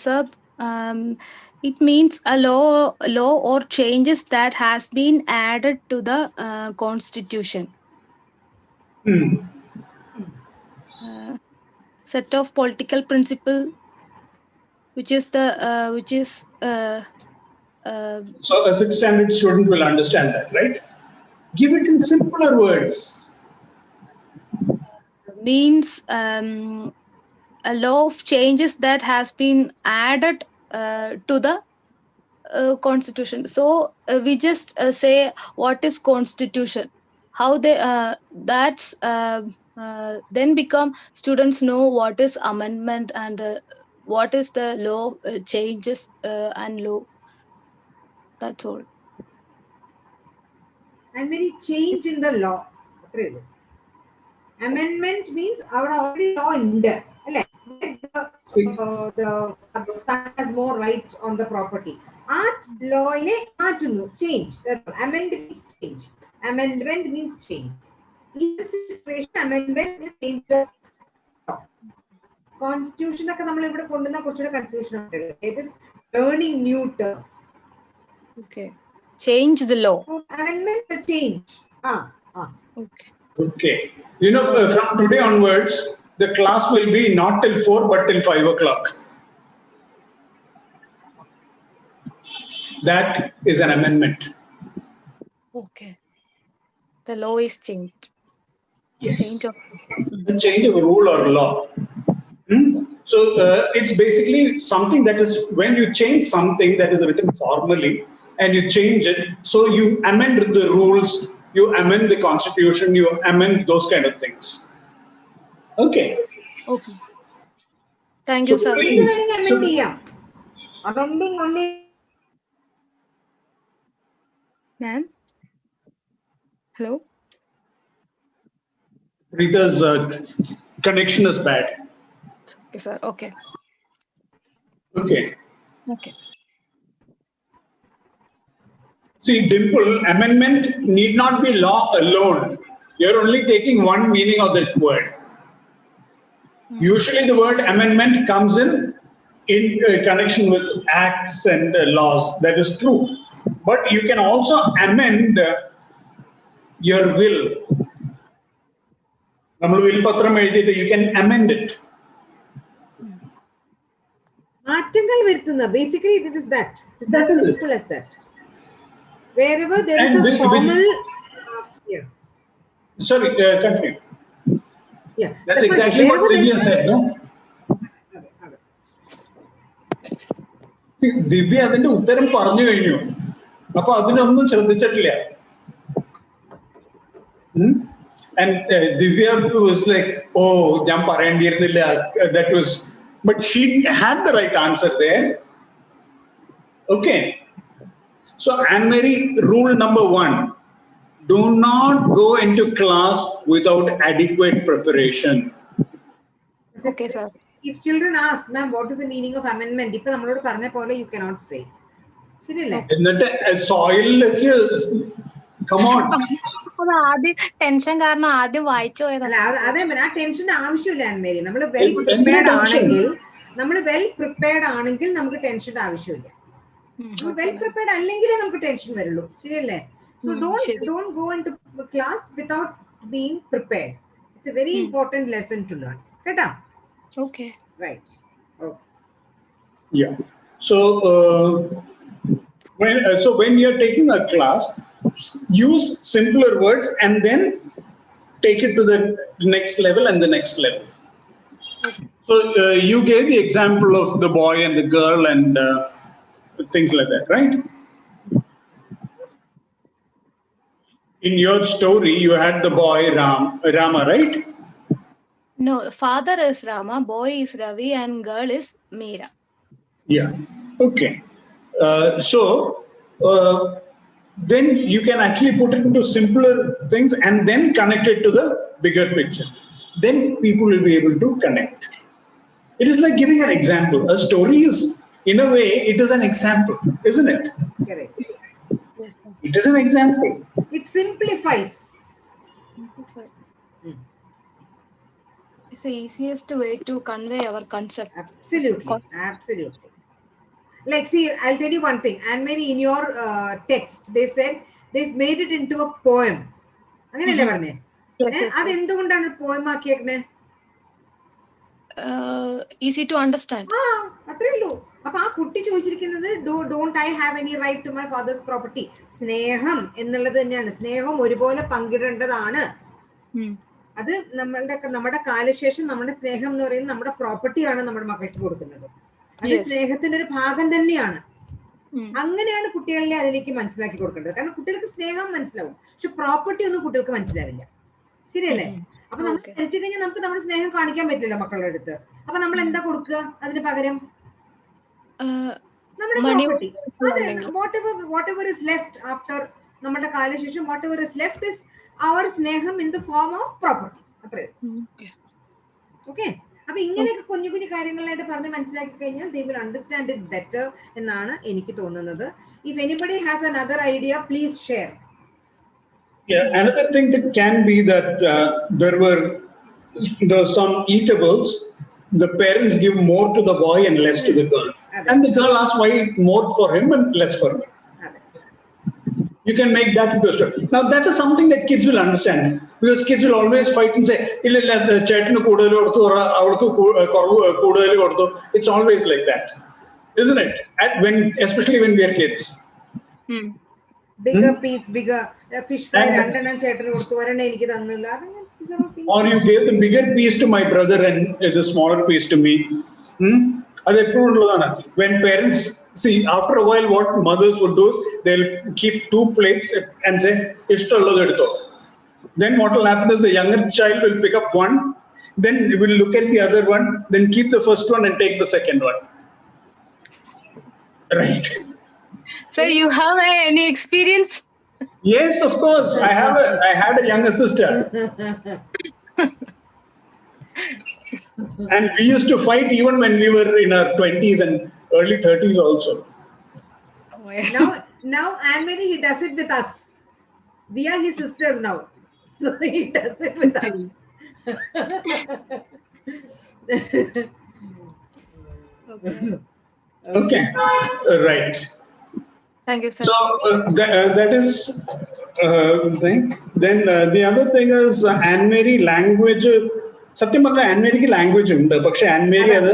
Sir, it means a law or changes that has been added to the constitution. Set of political principle, which is so a 6th standard student will understand that, right? Give it in simpler words. means a law of changes that has been added to the constitution. So we just say what is constitution, how they that's then become students know what is amendment and what is the law changes and law. That's all. And when you change in the law, amendment means our already law in there. The son has more rights on the property. Art law in a change. Amend means change. Amendment means change. In this situation, amendment is change the law. Constitution confusion. It is learning new terms. Okay. Change the law. So, amendment the change. Okay. Okay. You know, from today onwards, the class will be not till 4 but till 5 o'clock. That is an amendment. Okay. The law is changed. Yes. A change of rule or law. So it's basically something that is when you change something that is written formally and you change it. So you amend the rules, you amend the constitution, you amend those kind of things. Okay. Okay. Thank you, sir. Amending only. Ma'am? Hello? Rita's connection is bad. Okay, sir. Okay. Okay. Okay. See, Dimple, amendment need not be law alone. You're only taking one meaning of that word. Usually the word amendment comes in connection with acts and laws. That is true. But you can also amend your will. You can amend it. Basically, it is that. It is as simple as that. Wherever there is a formal. Yeah. Sorry, continue. Yeah. That's exactly what Divya said, no? See, Divya അതിന്റെ ഉത്തരം പറഞ്ഞു കഴിഞ്ഞു. അപ്പൊ അതിനൊന്നും ശ്രദ്ധിച്ചിട്ടില്ല. And Divya was like, oh, ഞാൻ പറയേണ്ടിയിരുന്നില്ല. That was, but she had the right answer there. Okay. So, Anne-Marie, rule number 1, do not go into class without adequate preparation. Okay, sir. If children ask, ma'am, what is the meaning of amendment? You cannot say. Soil, come on. Tension കാരണം ആദ്യം വായിച്ചു tension ആവശ്യമില്ല Anne-Marie. നമ്മൾ well prepared ആണെങ്കിൽ നമുക്ക് ടെൻഷന്റെ ആവശ്യമില്ല. Well prepared അല്ലെങ്കിലേ നമുക്ക് ടെൻഷൻ വരുള്ളൂ, ശരിയല്ലേ? So don't go into class without being prepared. It's a very important lesson to learn. Keta? Okay. Right. Okay. Yeah. So when you're taking a class, use simpler words and then take it to the next level and the next level. So you gave the example of the boy and the girl and things like that, right? In your story, you had the boy Rama, right? No, father is Rama, boy is Ravi, and girl is Meera. Yeah. Okay. Then you can actually put it into simpler things and then connect it to the bigger picture. Then people will be able to connect. It is like giving an example. A story is, in a way, it is an example, isn't it? Correct. Yes, sir. It is an example. It simplifies. It's the easiest way to convey our concept. Absolutely. Like, see, I'll tell you one thing. Anne-Marie, in your text, they said they've made it into a poem. Yes. Easy to understand. Don't I have any right to my father's property? സ്നേഹം എന്നുള്ളത് തന്നെയാണ്. സ്നേഹം ഒരുപോലെ പങ്കിടേണ്ടതാണ്. അത് നമ്മുടെ കാലശേഷം നമ്മുടെ സ്നേഹം എന്ന് പറയുന്നത് നമ്മുടെ പ്രോപ്പർട്ടിയാണ് നമ്മുടെ മക്കൾക്ക് കൊടുക്കുന്നത്. അത് സ്നേഹത്തിന്റെ ഒരു ഭാഗം തന്നെയാണ്. അങ്ങനെയാണ് കുട്ടികളെ അതിലേക്ക് മനസ്സിലാക്കി കൊടുക്കേണ്ടത്. കാരണം കുട്ടികൾക്ക് സ്നേഹം മനസ്സിലാവും, പക്ഷെ പ്രോപ്പർട്ടി ഒന്നും കുട്ടികൾക്ക് മനസ്സിലാവില്ല. ശരിയല്ലേ? അപ്പൊ നമ്മൾ മരിച്ചു കഴിഞ്ഞാൽ നമുക്ക് നമ്മുടെ സ്നേഹം കാണിക്കാൻ പറ്റില്ല മക്കളുടെ അടുത്ത്. അപ്പൊ നമ്മൾ എന്താ കൊടുക്കുക അതിന് പകരം? നമ്മുടെ property. whatever is left after നമ്മുടെ കാലശേഷം, whatever is left is our സ്നേഹം in the form of property. അത്രേ. ഓക്കെ. അപ്പൊ ഇങ്ങനെയൊക്കെ കുഞ്ഞു കുഞ്ഞു കാര്യങ്ങളായിട്ട് പറഞ്ഞ് മനസ്സിലാക്കി കഴിഞ്ഞാൽ they will understand it better എന്നാണ് എനിക്ക് തോന്നുന്നത്. If anybody has another idea, please share. Yeah, another thing that can be that there were some eatables. The parents give more to the boy and less to the girl, and the girl asks why more for him and less for me. You can make that into a story. Now that is something that kids will understand, because kids will always fight and say, "Illa chetinu koodal koduthu or avalukku koodal koduthu." It's always like that, isn't it? Especially when we are kids. Bigger piece, bigger fish fry രണ്ടെണ്ണം ചേട്ടന് കൊടുത്തു, ഒരെണ്ണം എനിക്ക് തന്നില്ല. Or you gave the bigger piece to my brother and the smaller piece to me. അത് എപ്പോഴും ഉള്ളതാണ്. When parents see, after a while what mothers would do is they'll keep 2 plates and say ishtalladhu edutho. Then what will happen is the younger child will pick up one, then will look at the other one, then keep the first one and take the second one. Right? So you have any experience? Yes, of course. I had a younger sister. And we used to fight even when we were in our 20s and early 30s also. Now Anne-Marie, he does it with us. We are his sisters now. So he does it with us. Okay. Right. Thank you, sir. So that is thing. Then the other thing is Anne-Marie language. സത്യം പറഞ്ഞാൽ ആൻമേരിക്ക് language ഉണ്ട്, പക്ഷെ ആൻമേരി അത്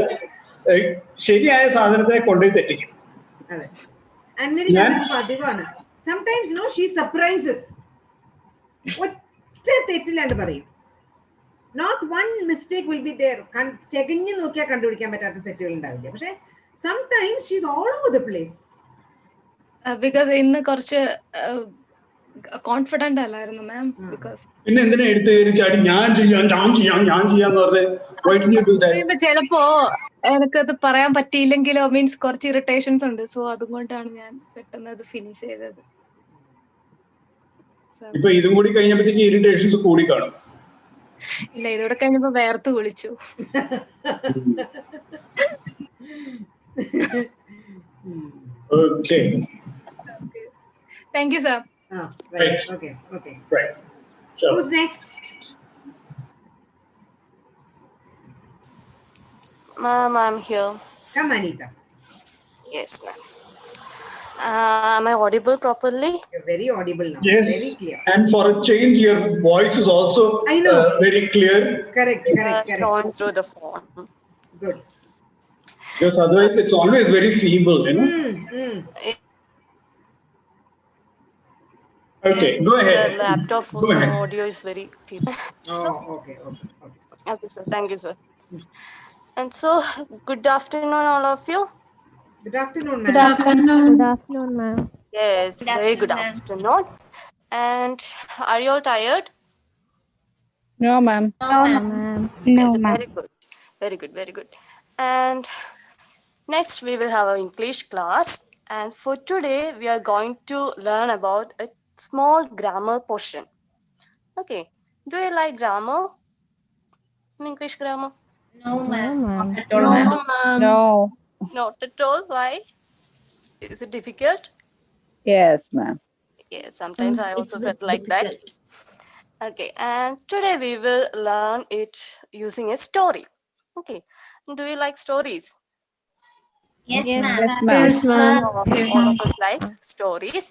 ശരിയായ സാധനത്തിനെ കൊണ്ടുപോയി തെറ്റിക്കും. പതിവാണ്. Sometimes no, she surprises. ഒറ്റ തെറ്റില്ലാണ്ട് പറയും. Not one mistake will be there. ചെകഞ്ഞു നോക്കിയാൽ കണ്ടുപിടിക്കാൻ പറ്റാത്ത തെറ്റുകൾ ഉണ്ടാവില്ല. പക്ഷെ sometimes she's all over the place. Because ഇന്ന് കുറച്ച് കോൺഫിഡന്റ് അല്ലായിരുന്നു മാം. ബിക്കോസ് പിന്നെ എന്തിനാ എടുത്ത് ചാടി ഞാൻ ചെയ്യാന്ന് പറഞ്ഞ് ചിലപ്പോ എനിക്കത് പറയാൻ പറ്റിയില്ലെങ്കിലോ, മീൻസ് കുറച്ച് ഇറിറ്റേഷൻസ് ഉണ്ട്. സോ അതുകൊണ്ടാണ് ഞാൻ പെട്ടെന്ന് അത് ഫിനിഷ് ചെയ്തത്. ഇപ്പൊ ഇതും കൂടി കഴിഞ്ഞപ്പോഴത്തേക്ക് ഇറിറ്റേഷൻസ് കൂടി കാണും. ഇല്ല, ഇതോടെ കഴിഞ്ഞപ്പോ വേർത്ത് കുളിച്ചു. Okay. Thank you, sir. Right. Okay. Right. So, who's next? Ma'am, I'm here. Come, Anita. Yes, ma'am. Am I audible properly? You're very audible now. Yes. Very clear. And for a change, your voice is also very clear. Correct. It's on through the phone. Good. Because otherwise, it's always very feeble, you know. Okay, go ahead. The laptop audio is very feeble. Okay, sir. Thank you, sir. And so, good afternoon, all of you. Good afternoon, ma'am. Good afternoon. Good afternoon, ma'am. Yes, very good afternoon. And are you all tired? No, ma'am. No, ma'am. No, Yes, ma'am. very good. And next we will have our English class. And for today, we are going to learn about a small grammar portion. Okay. Do you like grammar? English grammar? No, ma'am. No. Not at all. Why? Is it difficult? Yes, ma'am. Yes, sometimes I also felt like that. Okay, and today we will learn it using a story. Okay. Do you like stories? Yes, ma'am. Yes, ma'am. All of us like stories.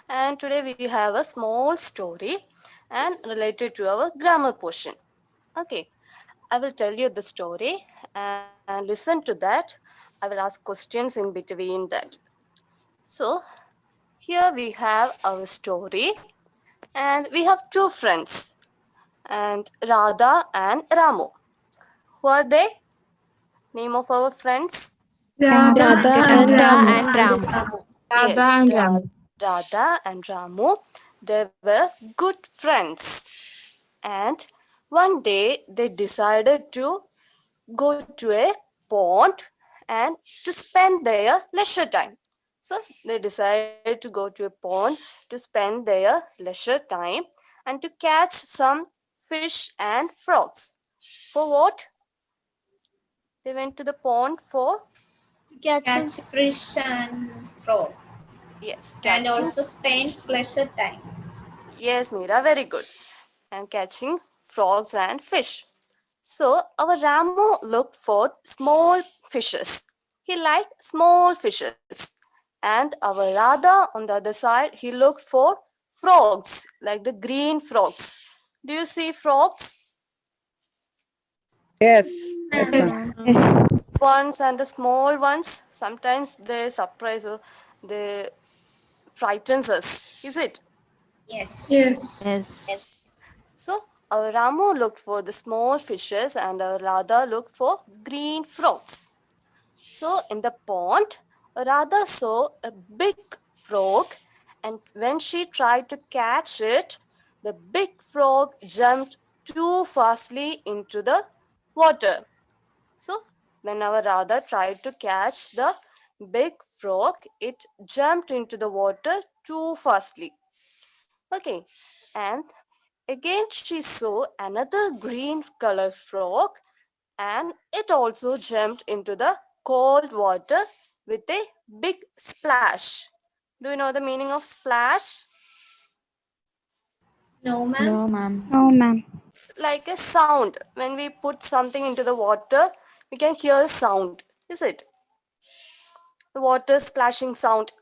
And today we have a small story and related to our grammar portion. Okay. I will tell you the story and listen to that. I will ask questions in between that. So, here we have our story and we have 2 friends. and Radha and Ramu. Who are they? Name of our friends? Radha and Radha Ramu. and Ramu. Yes, Radha and Ramu. Radha and Ramu. They were good friends. And one day they decided to go to a pond and to spend their leisure time. So they decided to go to a pond to spend their leisure time and to catch some fish and frogs. For what? They went to the pond for, Catch Catch some fish and frog. yes, And catching. also spend pleasure time. Yes, Meera, very good. And catching frogs and fish. So our Ramu looked for small fishes. He liked small fishes. And our Radha on the other side, he looked for frogs, like the green frogs. Do you see frogs? Yes. Yes, Yes, ma'am. ma'am. Ones and the small ones, sometimes they surprise us, they frightens us. Is it? Yes. Yes. So our Ramu looked for the small fishes and our Radha looked for green frogs. So in the pond, Radha saw a big frog, and when she tried to catch it, the big frog jumped too fastly into the water. So when our Radha tried to catch the big frog, it jumped into the water too fastly. Okay, and again she saw another green color frog, and it also jumped into the cold water with a big splash. Do you know the meaning of splash? No, ma'am. No, ma'am. No, ma'am. It's like a sound. When we put something into the water, we can hear a sound. Is it? The water splashing sound.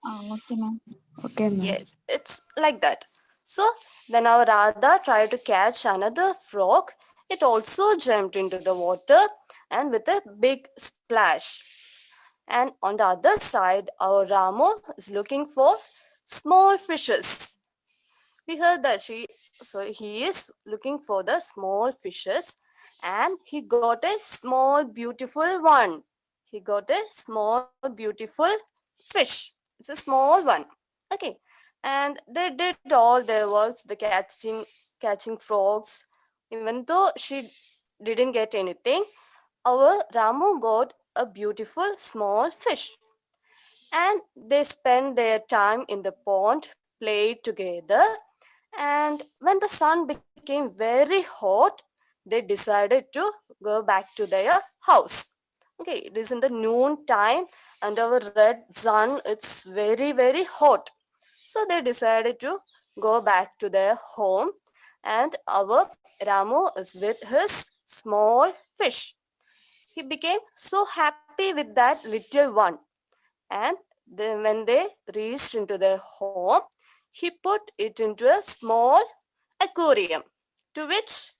Okay, ma'am. Okay, ma'am. Yes, it's like that. So when our Radha tried to catch another frog, it also jumped into the water and with a big splash. And on the other side, our Ramo is looking for small fishes. We heard that he is looking for the small fishes, and he got a small beautiful one. He got a small beautiful fish. It's a small one. Okay, and they did all their works, the catching frogs. Even though she didn't get anything, our Ramu got a beautiful small fish, and they spent their time in the pond, played together. And when the sun became very hot, they decided to go back to their house. Okay, it is in the noon time, and our red sun, it's very, very hot. So they decided to go back to their home, and our Ramu is with his small fish. He became so happy with that little one. And then when they reached into their home, he put it into a small aquarium, to which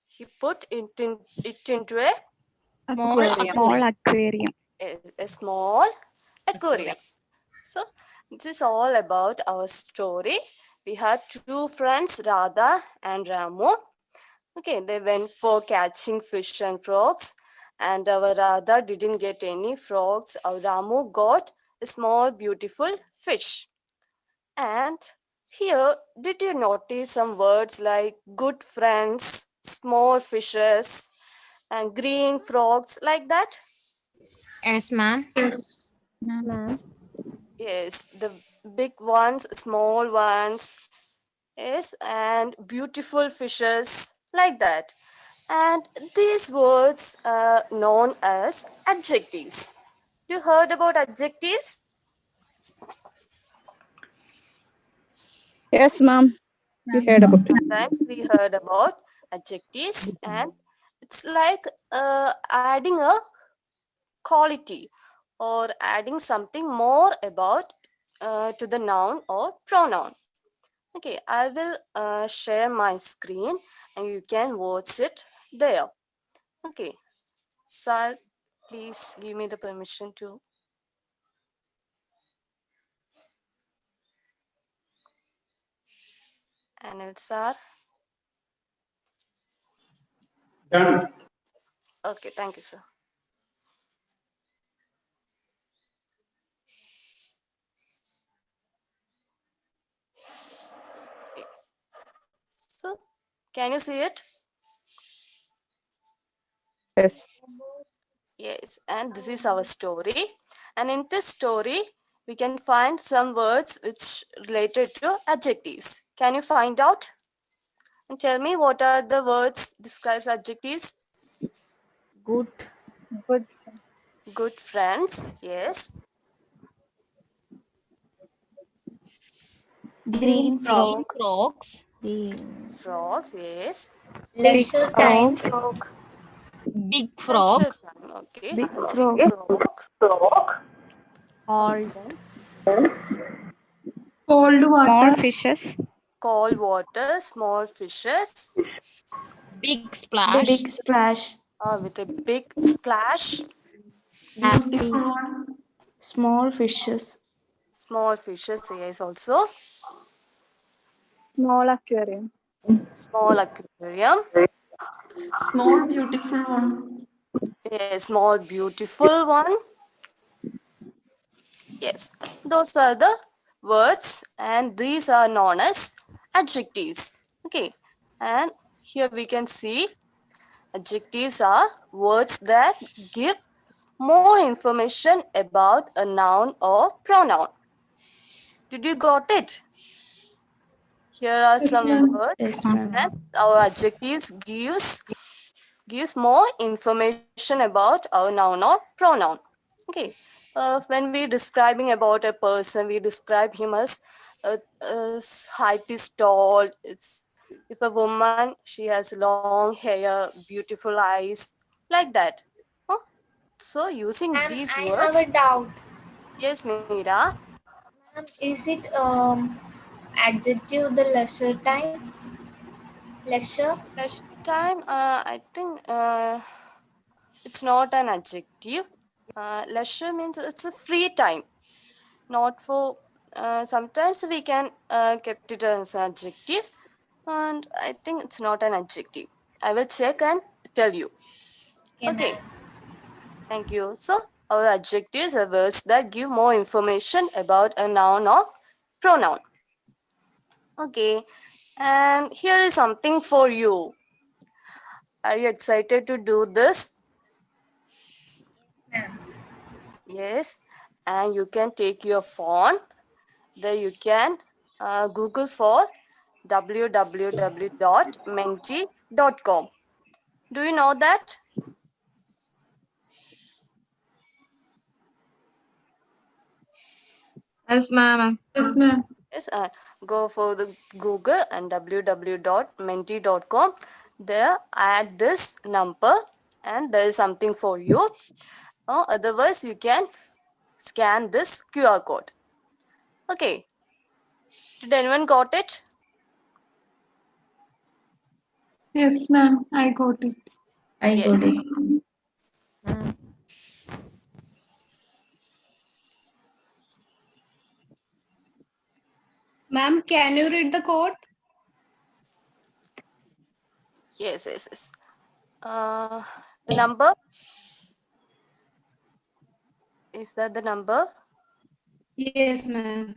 he put it into Small aquarium. a small aquarium. So this is all about our story. We had two friends, Radha and Ramu. Okay, they went for catching fish and frogs, and our Radha didn't get any frogs. Our Ramu got a small, beautiful fish. And here, did you notice some words like good friends, small fishes, and green frogs like that? Yes, ma'am. Yes, ma'am. Ma'am. Yes, the big ones, small ones, yes, and beautiful fishes like that. And these words are known as adjectives. You heard about adjectives? Yes, ma'am. We Ma'am. heard about it. Sometimes we heard about adjectives, and it's like adding a quality or adding something more about to the noun or pronoun. Okay, I will share my screen and you can watch it there. Okay, Sal, please give me the permission to. Anil sir. Done. Okay, thank you, sir. Yes. So, can you see it? Yes. Yes, and this is our story. And in this story, we can find some words which related to adjectives. Can you find out? And tell me what are the words describes adjectives? Good. Good. Good friends, yes. Green Green frog. frogs, Frogs, yes. Big leisure time, frog. big Leisure frog, time, okay. Big And frog. frog, cauldrons, Cold Small water. fishes. cold water, small fishes, big Big splash, splash. with a big splash, Beautiful happy, one. Small fishes. small fishes, yes, also. Small aquarium. Small aquarium, Small beautiful one. a small beautiful one. Yes, those are the words, and these are known as adjectives. Okay, and here we can see adjectives are words that give more information about a noun or pronoun. Did you got it? Here are Yes, some ma'am. words Yes, ma'am. that our adjectives gives more information about our noun or pronoun. Okay, when we describing about a person, we describe him as height is tall. It's if a woman, she has long hair, beautiful eyes, like that. Huh? So using and these I have a words, doubt. yes, Meera. Ma'am, is it adjective the leisure time? Leisure? Next time, I think it's not an adjective. Leisure means it's a free time, not for. Sometimes we can kept it as an adjective, and I think it's not an adjective. I will check and tell you. Okay, Okay, ma'am. thank you. So our adjectives are words that give more information about a noun or pronoun. Okay, and here is something for you. Are you excited to do this? Ma'am. Yes, and you can take your phone. There you can Google for www.menti.com. Do you know that? Yes, ma'am. Yes, ma'am. Yes, go for the Google and www.menti.com. There, add this number, and there is something for you. Otherwise, you can scan this QR code. Okay, did anyone got it? Yes, ma'am. I got it. I got Yes. it. Ma'am, can you read the code? Yes, yes, yes. The number, is that the number? Yes, ma'am.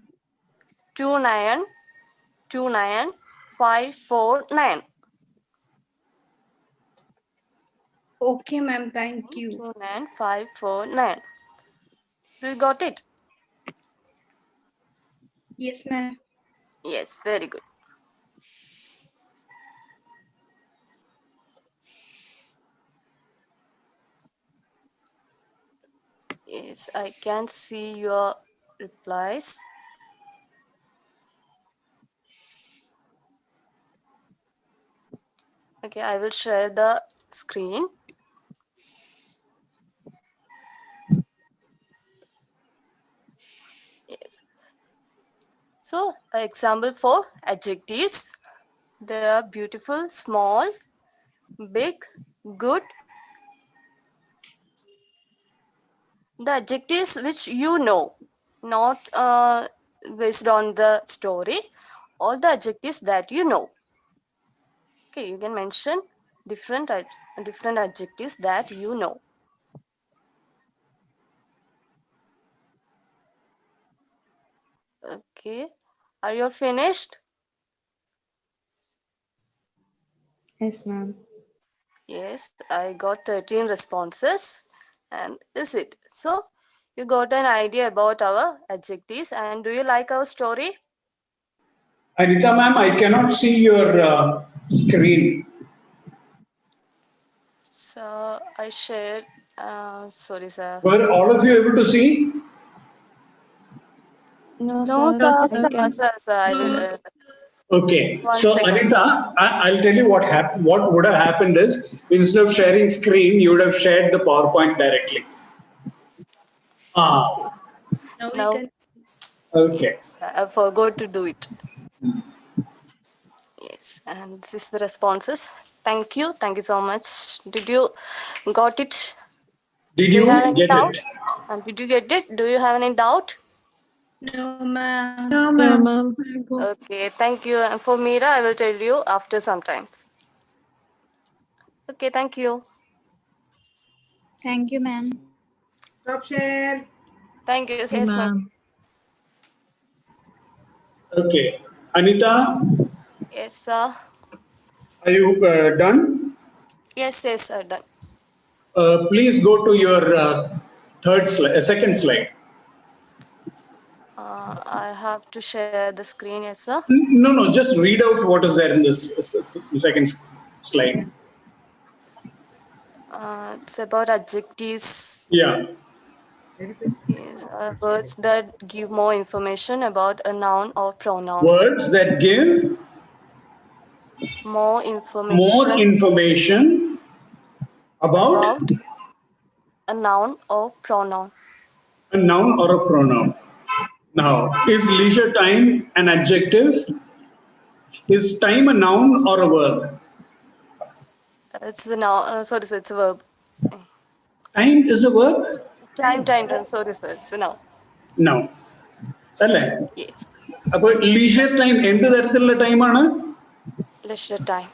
2929549. Okay, ma'am. Thank you. 29549. Do you got it? Yes, ma'am. Yes, very good. Yes, I can see your replies. Okay, I will share the screen. Yes. So, example for adjectives. They are beautiful, small, big, good. The adjectives which you know, not based on the story. all the adjectives that you know. Okay, you can mention different types, different adjectives that you know. Okay, are you all finished? Yes, ma'am. Yes, I got 13 responses. And is it? So, you got an idea about our adjectives. And do you like our story? Anita ma'am, I cannot see your screen. So, I shared, sorry, sir. Were all of you able to see? No, No, sir. sir. I can. Sir, I will, Okay, one so second. Anita, I'll tell you what happened. What would have happened is, instead of sharing screen, you would have shared the PowerPoint directly. Ah, Now, okay. yes, I forgot to do it. Yes, and this is the responses. Thank you so much. Did you got it? Did Do you have you any get doubt? it? And did you get it? Do you have any doubt? No, ma'am. Yeah, ma'am. Okay, thank you. And for Meera, I will tell you after sometimes. Okay, thank you. Thank you, ma'am. Stop share. Thank you. Okay, Yes, ma'am. ma'am. Okay. Anita, Yes, sir. are you done? Yes, done. Please go to your second slide. I have to share the screen, yes, sir. No, no, just read out what is there in this second slide. It's about adjectives. Yeah. Where is it? Yes, words that give more information about a noun or pronoun. Words that give More more information information about about a noun or pronoun. a noun or a pronoun. Now, is leisure time an adjective? Is time a noun or a verb? It's the noun. Sorry, sir, it's a verb. Time is a verb? Time. Sorry, sir, it's a noun. No. അല്ലേ? Yes. അപ്പോൾ Yes, sir. leisure time എന്ത് തരത്തിലുള്ള ടൈമാണ്? Leisure time.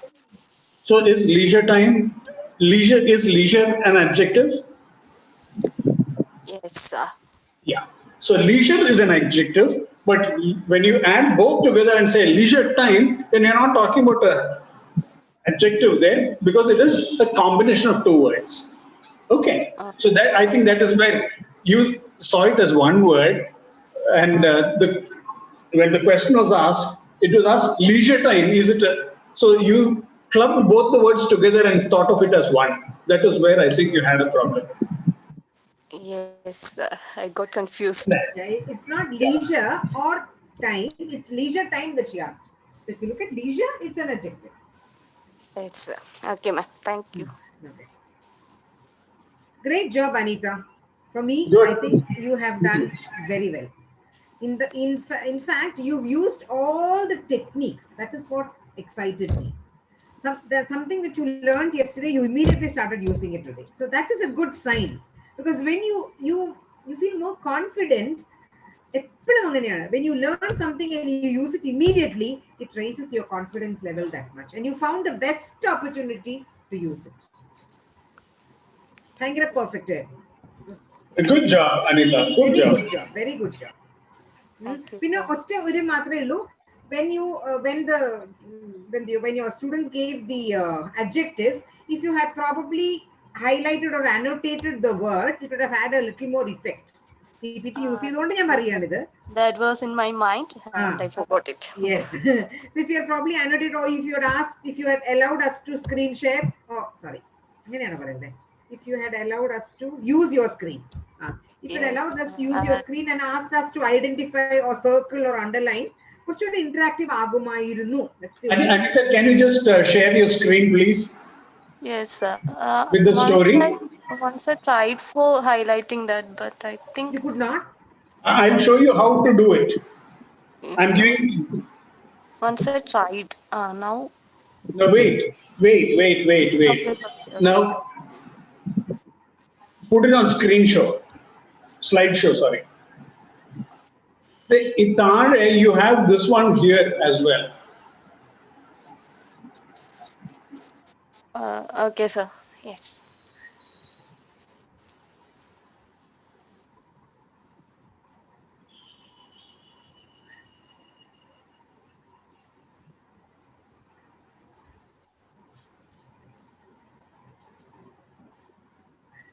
So is leisure time, is leisure an adjective? Yes, sir. Yeah. So leisure is an adjective, but when you add both together and say leisure time, then you're not talking about a adjective there because it is a combination of two words. Okay. So that I think that is where you saw it as one word, and when the question was asked, it was asked leisure time. Is it so you clubbed both the words together and thought of it as one? That is where I think you had a problem. Yes, I got confused. Yeah, it's not leisure or time. It's leisure time that she asked. So if you look at leisure, it's an adjective. Yes, sir. Okay, ma'am. Thank you. Okay. Great job, Anita. For me, Good. I think you have done very well. In fact, you've used all the techniques. That is what excited me. There's something that you learned yesterday, you immediately started using it today. So that is a good sign, because when you feel more confident, when you learn something and you use it immediately, it raises your confidence level that much, and you found the best opportunity to use it. Thank you, perfect. Good job, Anita. Good job. Good job. Very good job. Thank you, പിന്നെ sir. ഒറ്റ ഒരു മാത്രമേ ഉള്ളൂ, when your students gave the adjectives, if you had probably highlighted or annotated the words, it would have had a little more effect. PPT use ചെയ്തുകൊണ്ട് ഞാൻ പറയാണിത്. That was in my mind and I forgot it. Yes. So if you had probably annotated, or if you had asked, if you had allowed us to screen share, അങ്ങനെയാണ് പറയണ്ടേ, if you had allowed us to use your screen. If you had allowed us to use your screen and asked us to identify or circle or underline, കുറച്ചുകൂടി interactive ആകുമായിരുന്നു. Anita, can you just share your screen, please? Yes, sir. With the story? Once I tried for highlighting that, but I think you could not. I'll show you how to do it. Yes, I'm sir. giving. Once I tried. Now. No, wait. Okay, sir. Now, put it on screen show. Slideshow, sorry. The Itare, you have this one here as well. Okay, sir. Yes.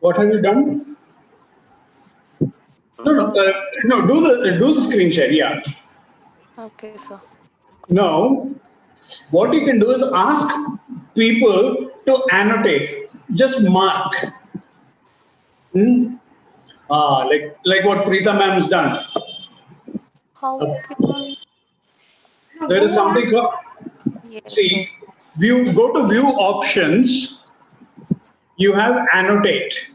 What have you done? No, do the screen share. Yeah. Okay, sir. Now, what you can do is ask people to annotate, just mark. Hmm? Like what Preeta ma'am has done. How can... No, There is go something on. called, Yes, see, yes. view, go to view options, you have annotate.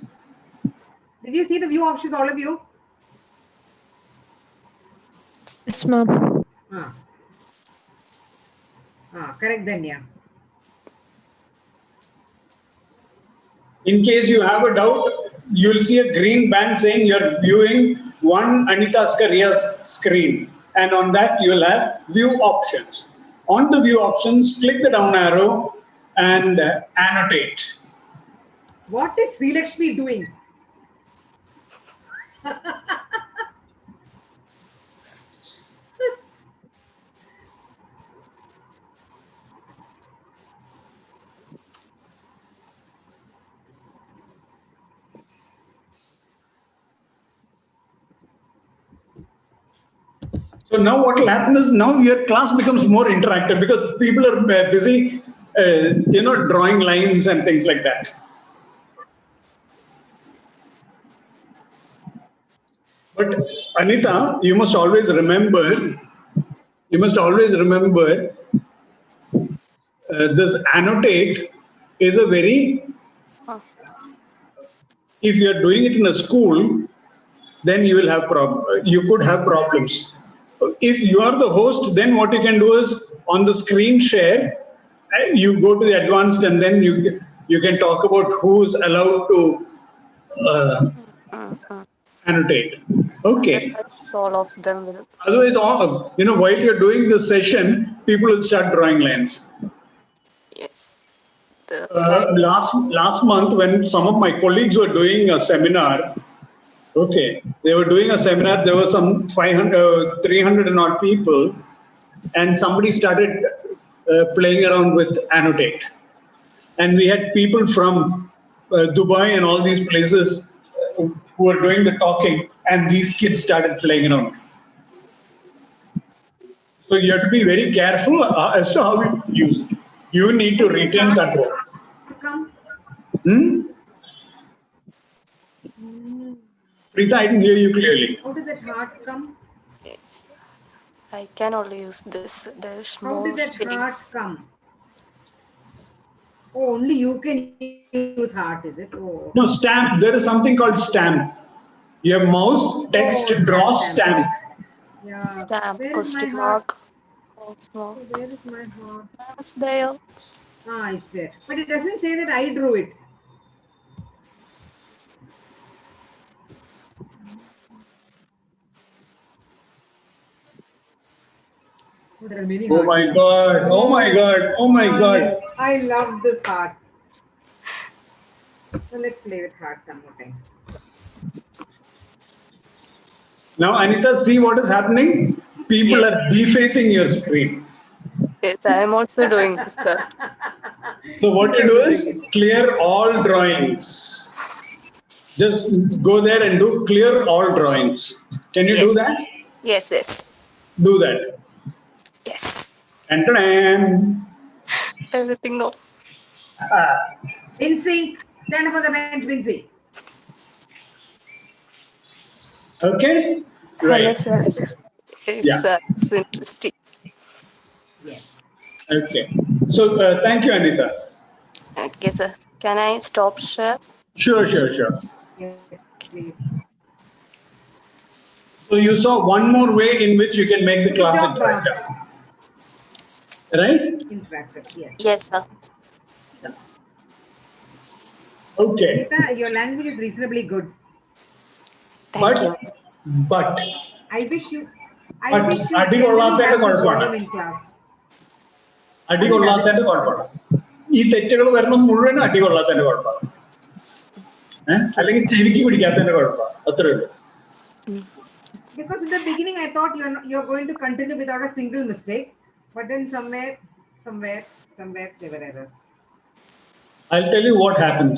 Did you see the view options, all of you? Yes, ma'am. Ah, correct then, yeah. In case you have a doubt, you'll see a green band saying you're viewing one Anita Skaria's screen. And on that, you'll have view options. On the view options, click the down arrow and annotate. What is Sri Lakshmi doing? So now what will happen is now your class becomes more interactive because people are busy, drawing lines and things like that. But Anita, you must always remember this annotate is a very, Uh, if you are doing it in a school, then you could have problems. If you are the host, then what you can do is on the screen share, you go to the advanced and then you can talk about who's allowed to uh, uh, uh. annotate. Okay. Otherwise, all of them will. Otherwise, while you're doing the session, people will start drawing lines. Yes. The slide. Last month, when some of my colleagues were doing a seminar, okay, they were doing a seminar. There were some 500, 300 and odd people, and somebody started playing around with annotate, and we had people from Dubai and all these places who were doing the talking, and these kids started playing around. So you have to be very careful as to how you use it. You need to retain control. Come. Hmm? Preeta, I didn't hear you clearly. How did that heart come? Yes. I can only use this. There's How did more that heart shapes. come? Oh, only you can use heart, is it? Oh, okay. No, stamp. There is something called stamp. Your mouse text Oh, draw stamp. stamp. Yeah. Stamp, Where is my question heart? mark. Oh, where is my heart? It's there. Ah, it's there. But it doesn't say that I drew it. Oh, there are many Oh hearts. my God. Oh my God. Oh my God. I love this heart. So let's play with heart some more time. Now, Anita, see what is happening? People Yes. are defacing your screen. Yes, I am also doing this, sir. So what you do is clear all drawings. Just go there and do clear all drawings. Can you do Yes. that? Yes, yes. Do that. Yes. And Everything no. Vincy, stand up on the bench, Vincy. okay, Hello, right. sir. Yeah. It's interesting. Yes. Okay. So thank you, Anita. Okay, sir. Can I stop share? Sure, sure, sure. Yes, please. So you saw one more way in which you can make the Good class job, interactive, right? interactive. Yes. Yes, sir. Okay. Sunita, your language is reasonably good. Thank you. But I wish you. I wish you അടി generally കൊള്ളാത്തതിന്റെ have this കുഴപ്പമാണ്. volume in class. അടി കൊള്ളാത്തതിന്റെ കുഴപ്പമാണ്. ഈ തെറ്റുകൾ വരുന്ന മുഴുവൻ അടി കൊള്ളാത്തതിന്റെ കുഴപ്പമാണ്. അല്ലെങ്കിൽ ചെവിക്ക് പിടിക്കാത്തതിന്റെ കുഴപ്പമാണ്. അത്രേ ഉള്ളൂ. Because in the beginning I thought you're going to continue without a single mistake, but then somewhere there were errors. I'll tell you what happens.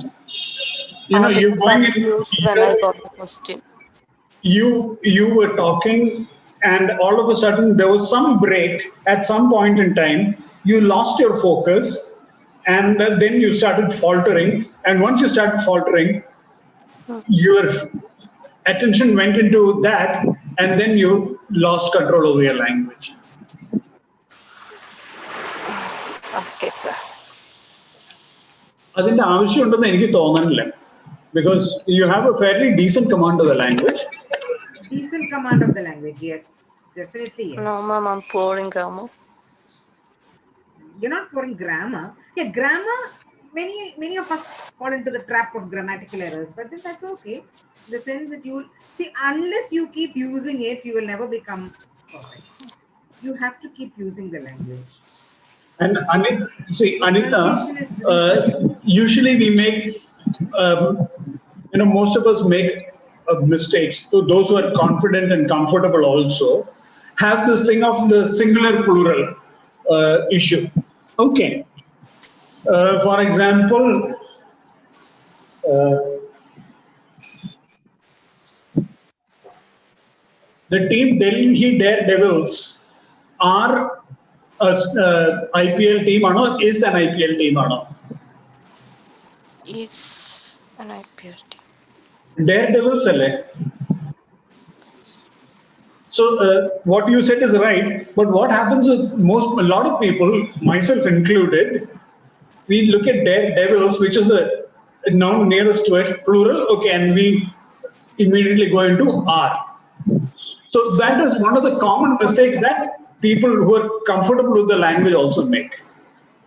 You know, you're going in. When I got the question. You were talking, and all of a sudden there was some break at some point in time. You lost your focus, and then you started faltering. And once you started faltering, your attention went into that, and then you lost control over your language. Okay, sir. അതിന്റെ ആവശ്യമുണ്ടെന്ന് എനിക്ക് തോന്നുന്നില്ല, because you have a fairly decent command of the language. Decent command of the language, yes, definitely yes. No, ma'am, I'm poor in grammar. You're not poor in grammar. Yeah, grammar. Many of us fall into the trap of grammatical errors, but then that's okay. In the sense that you see, unless you keep using it, you will never become perfect. You have to keep using the language. And Anita, usually we make, most of us make mistakes. So those who are confident and comfortable also have this thing of the singular plural issue. Okay. For example, the team Delhi Daredevils are IPL team or is an IPL team or Is an IPL team. Daredevils alle. So what you said is right, but what happens with a lot of people, myself included, we look at daredevils, which is a noun nearest to it, plural, okay, and we immediately go into R. So that is one of the common mistakes that people who are comfortable with the language also make.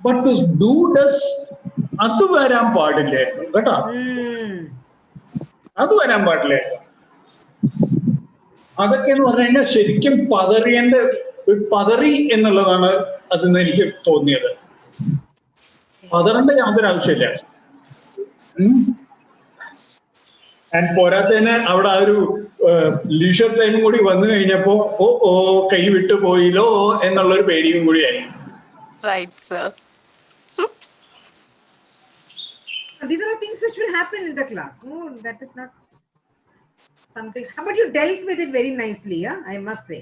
But this do does അത് വരാൻ പാടില്ലായിരുന്നു കേട്ടോ. അത് വരാൻ പാടില്ലായിരുന്നു. അതൊക്കെ എന്ന് പറഞ്ഞു കഴിഞ്ഞാൽ ശരിക്കും പതറി എന്നുള്ളതാണ് അതെന്ന് എനിക്ക് തോന്നിയത്. പതറേണ്ട യാതൊരു ആവശ്യമില്ല. ആൻഡ് പോരാത്തതിന് അവിടെ ആ ഒരു ലീഷർ ടൈമും കൂടി വന്നു കഴിഞ്ഞപ്പോ കൈ വിട്ടു പോയില്ലോ എന്നുള്ളൊരു പേടിയും കൂടിയായി. Right, sir. These are things which will happen in the class. No, that is not something. But you dealt with it very nicely, yeah, I must say.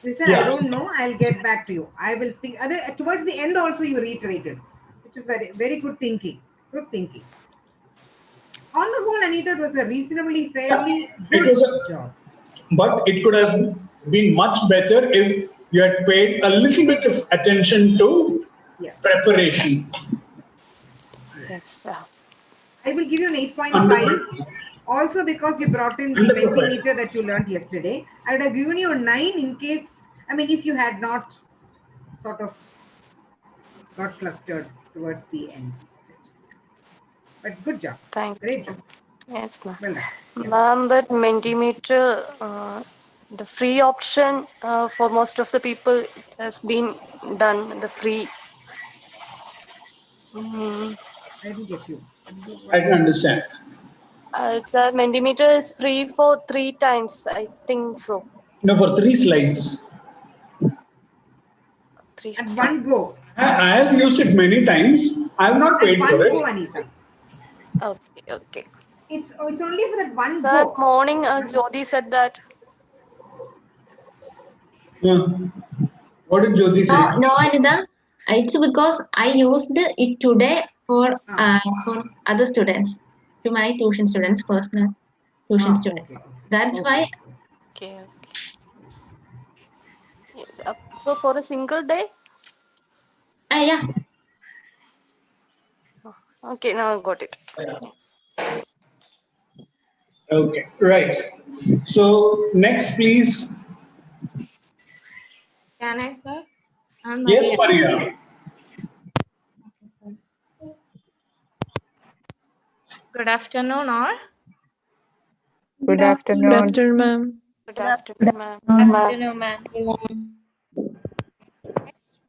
You said, I don't know, I'll get back to you. I will speak. Towards the end also you reiterated, which is very, very good thinking. Good thinking. On the whole, Anita, it was a reasonably, fairly good job. But it could have been much better if you had paid a little bit of attention to preparation. Yes, sir. I will give you an 8.5. Also because you brought in the Mentimeter that you learned yesterday. I would have given you a 9 in case, if you had not sort of got flustered towards the end. But good job. Great job. Yes, ma'am. Well done. Ma'am, that Mentimeter, the free option for most of the people has been done, the free. I didn't get you. I can understand. Sir, Mentimeter is free for 3 times, I think so. No, for 3 slides. 3 At slides. one go. I have used it many times. I have not paid for it. At one go, Anita. Okay. It's only for that one Sir, go. morning Jyoti said that. What did Jyoti say? No, Anita. It's because I used it today for other students, to my tuition students, personal tuition students. Okay. That's why. Okay. Yes. So for a single day? Yeah. Okay, now I got it. Yes. Okay, right. So next, please. Can I, sir? Yes, Maria. Good afternoon, all. Good afternoon. Good afternoon, ma'am. Good afternoon, ma'am. Afternoon, ma'am.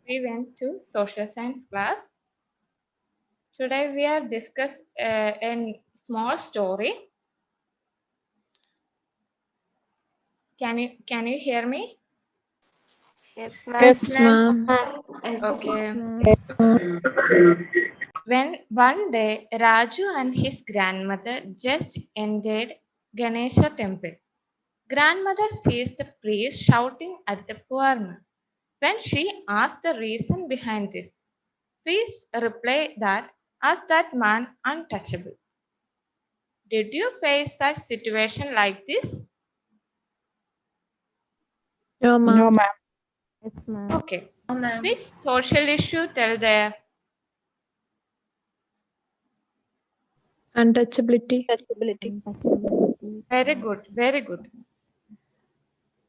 We went to social science class. Today we are discuss a small story. Can you hear me? Yes, ma'am. Yes, ma'am. Okay. When one day Raju and his grandmother just entered Ganesha temple, grandmother sees the priest shouting at the poor man. When she asked the reason behind this, priest replied that as that man untouchable. Did you face such situation like this? No, ma'am. No, ma'am. Yes, ma'am. Okay. Oh, ma'am. Which social issue tell there? Untouchability. Very good, very good.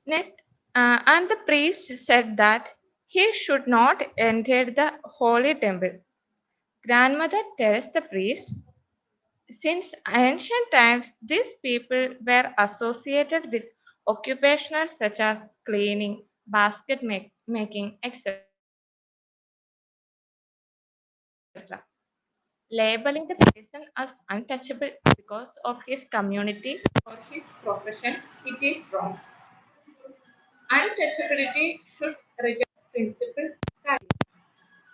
Next, and the priest said that he should not enter the holy temple. Grandmother tells the priest, since ancient times, these people were associated with occupations such as cleaning, basket making, etc. Labeling the person as untouchable because of his community or his profession, it is wrong. Untouchability should reject principle values.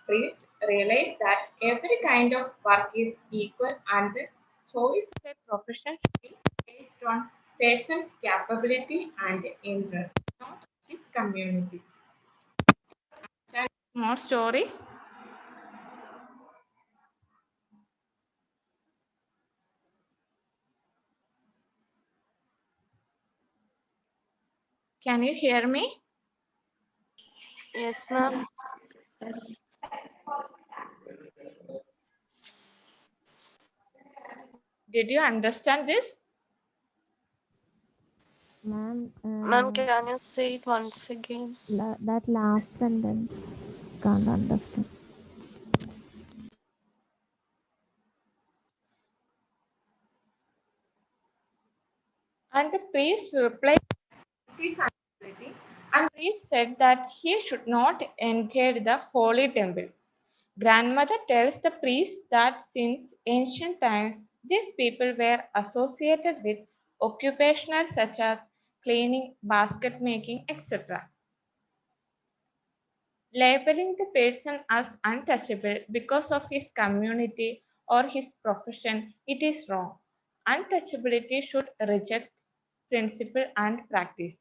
Priests realize that every kind of work is equal and the choice of a profession should be based on person's capability and interest, not his community. More story. Can you hear me? Yes, ma'am. Did you understand this? Ma'am, Ma'am, can you say it once again? that last sentence can't understand. And the priest replied, "It is untouchability." And priest said that he should not enter the holy temple. Grandmother tells the priest that since ancient times, these people were associated with occupations such as cleaning, basket making, etc. Labeling the person as untouchable because of his community or his profession, it is wrong. Untouchability should reject principle and practice.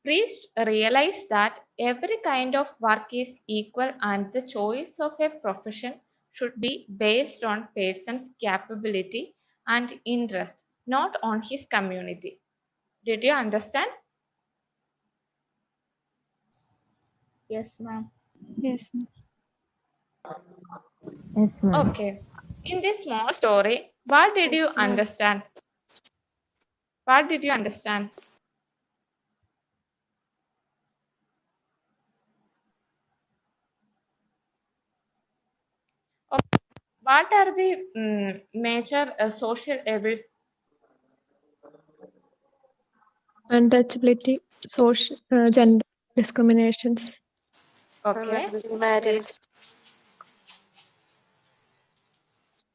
Priests realize that every kind of work is equal and the choice of a profession should be based on person's capability and interest, not on his community. Did you understand? Yes, ma'am. Yes. Yes, ma'am. Okay. In this small story, what did you Yes, ma'am. understand? What did you understand? Okay. What are the major social evil? Untouchability. Social, gender discriminations. Okay. Family marriage.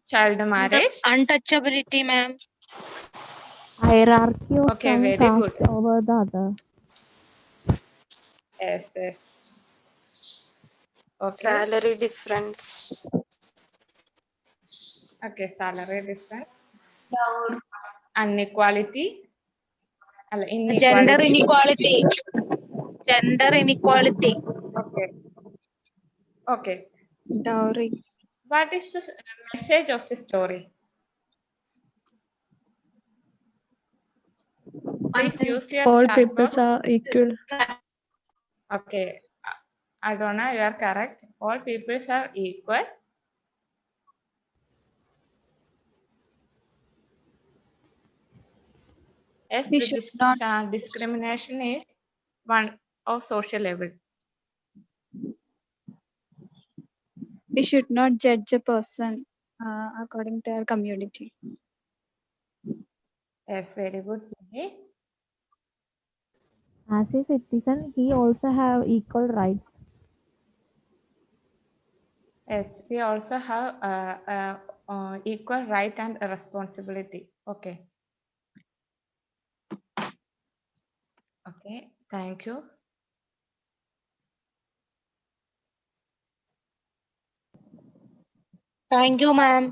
Child The marriage. untouchability, ma'am. Hierarchy of Okay, one very good. caste over the other. Yes, yes. Okay. Salary difference. Okay, salary difference. Inequality. Gender Inequality. inequality. Gender inequality. Okay. Okay. Dowry. What is the message of the story? Please use your All chat people box. are equal. Okay. Adona, you are correct. All peoples are equal. Yes, We the should not. discrimination is one of social level. We should not judge a person according to their community. Yes, very good. Gigi. As a citizen, he also have equal rights. Yes, we also have equal right and responsibility. Okay. Okay. Thank you. Thank you, ma'am.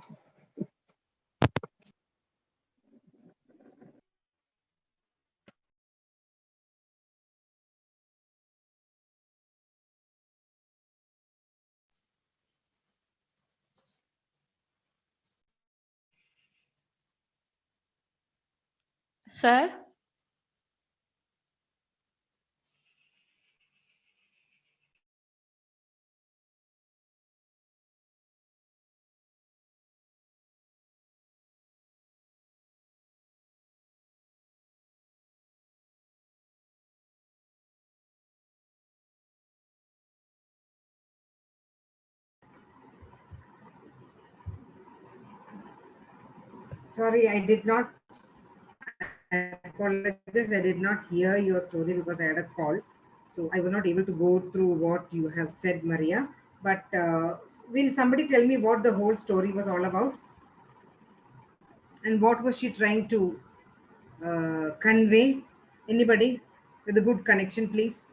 Sir? Sorry, I did not. I apologize. I did not hear your story because I had a call. So I was not able to go through what you have said, Maria. But will somebody tell me what the whole story was all about? And what was she trying to convey? Anybody with a good connection, please?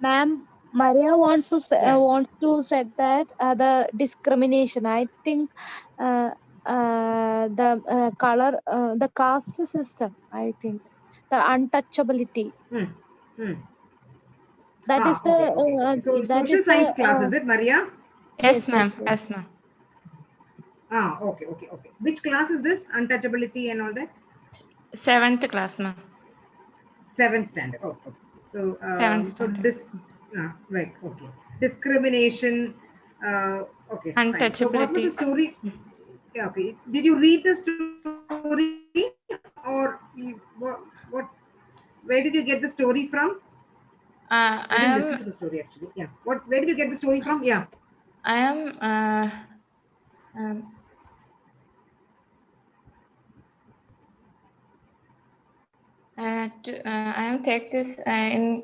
Ma'am, Maria Yeah. wants to said that the discrimination. I think the color, the caste system. I think the untouchability. Hmm. Hmm. That is the Okay. So that social is the science class, is it, Maria? Yes, yes, ma'am. yes, yes. Yes, ma'am. Okay. Which class is this? Untouchability and all that? 7th class, ma'am. 7th standard. Okay. So, 7th standard. right. Okay. Discrimination. Okay, fine. So, what was the Untouchability. story? Yeah. Okay. Did you read the story, or what? Where did you get the story from? I didn't I listen to am the story actually. Yeah. What? Where did you get the story from? Yeah. I am um, I am take this in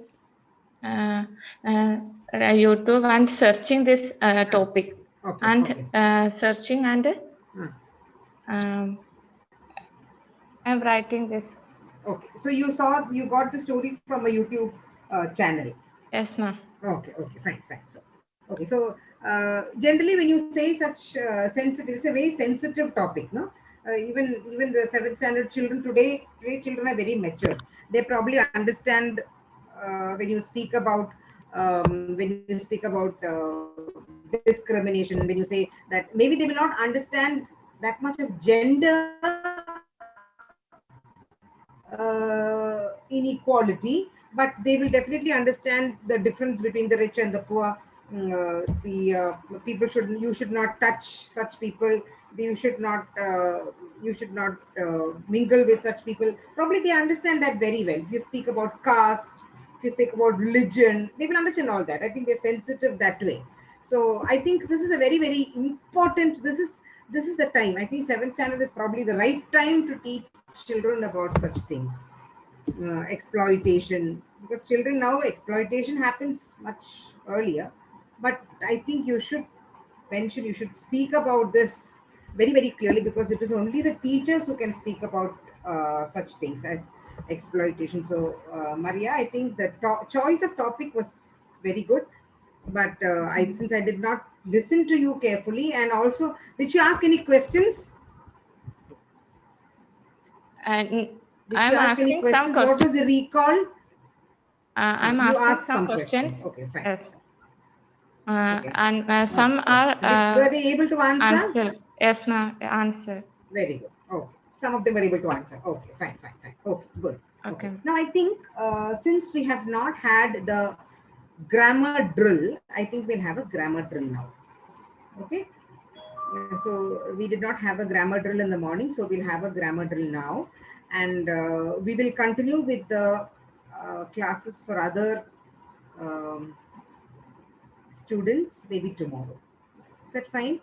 YouTube and searching this topic Okay. and searching and I'm writing this. Okay. So you got the story from a YouTube channel. Yes, ma'am. Okay, fine. So, okay, so generally, when you say such sensitive, it's a very sensitive topic, no? Even the 7th standard children today children are very mature. They probably understand when you speak about discrimination. When you say that, maybe they will not understand that much of gender inequality, but they will definitely understand the difference between the rich and the poor. The people you should not touch such people. You should not mingle with such people. Probably they understand that very well. If you speak about caste, if you speak about religion, they will understand all that. I think they're sensitive that way. So I think this is a very, very important. This is the time. I think 7th standard is probably the right time to teach children about such things. Exploitation, because children now exploitation happens much earlier, but I think you should speak about this very, very clearly, because it is only the teachers who can speak about such things as exploitation. So Maria, I think the choice of topic was very good, but since I did not listen to you carefully, and also did you ask any questions? And Did you I'm ask any asking some questions? What questions. was the recall? I'm You asking asked some some questions. questions. Okay, fine. Yes. Okay. And some are Were they able to answer? answer. Yes, ma'am. Answer. Very good. Okay. Some of them were able to answer. Okay, fine. Okay, good. Okay. Okay. Now I think since we have not had the grammar drill, I think we'll have a grammar drill now. Okay. So we did not have a grammar drill in the morning, so we'll have a grammar drill now, and we will continue with the classes for other um, students maybe tomorrow. Is that fine?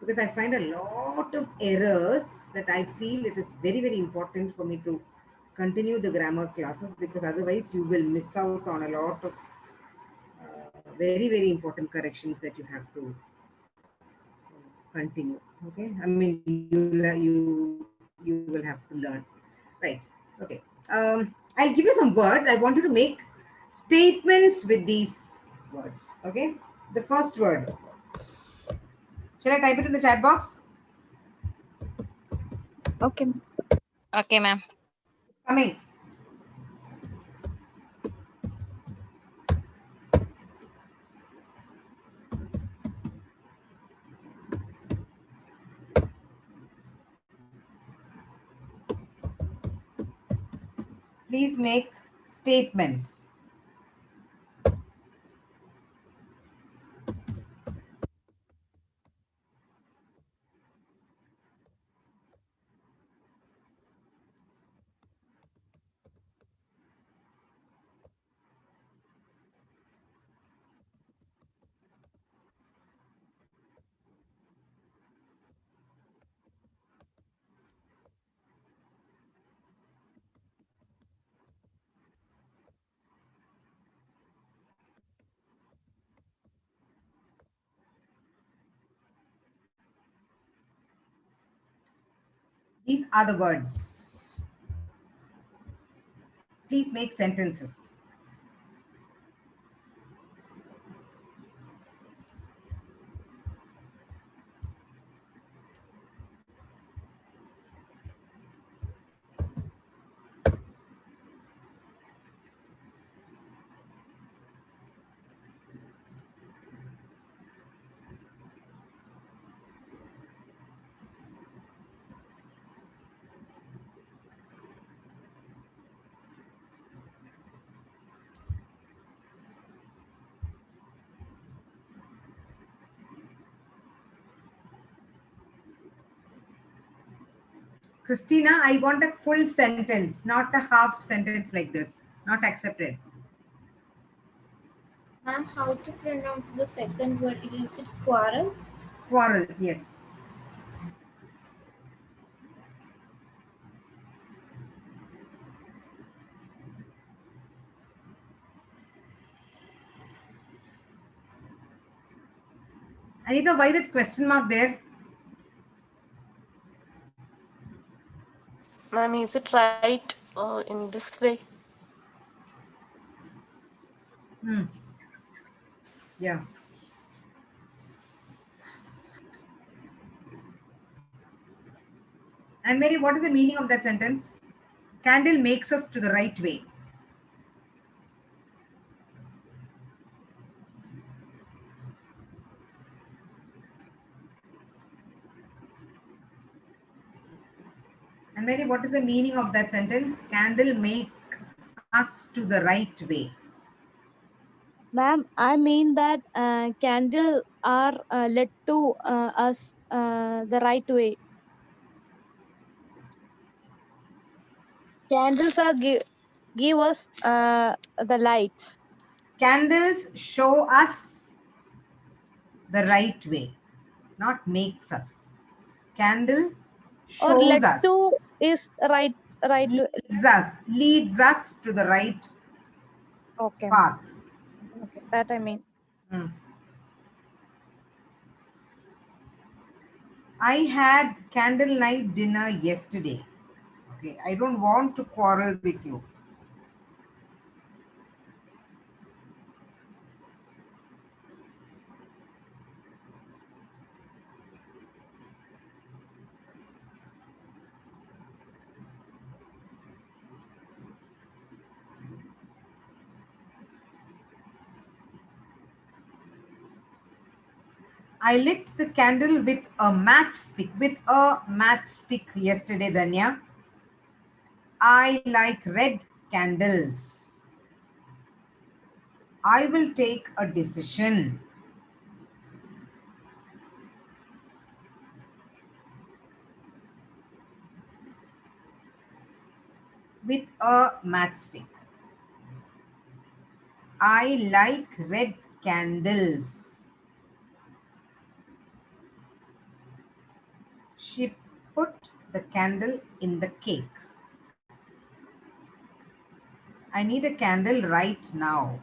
Because I find a lot of errors that I feel it is very, very important for me to continue the grammar classes, because otherwise you will miss out on a lot of very, very important corrections that you have to continue. Okay, I mean you will have to learn, right? Okay. I'll give you some words. I want you to make statements with these words. Okay, the first word, shall I type it in the chat box? Okay. Okay, ma'am. Coming. Please make statements. These are the words. Please make sentences. Christina, I want a full sentence, not a half sentence like this. Not accepted. Ma'am, how to pronounce the second word? Is it quarrel? Quarrel, yes. Anita, why that question mark there? Ma'am, is it right in this way? Hmm. Yeah. And Mary, what is the meaning of that sentence? Candle makes us to the right way. And Mary, what is the meaning of that sentence? Candle make us to the right way. Ma'am, I mean that candle are led to us the right way. Candles are give us the lights. Candles show us the right way, not makes us. Candle Or shows led to us, is right way. leads us to the right Okay, ma'am. path. Okay, that I mean. Hmm. I had candlelight dinner yesterday. Okay, I don't want to quarrel with you. I lit the candle with a matchstick. Yesterday, Danya. I like red candles. I will take a decision. With a matchstick. I like red candles. She put the candle in the cake. I need a candle right now.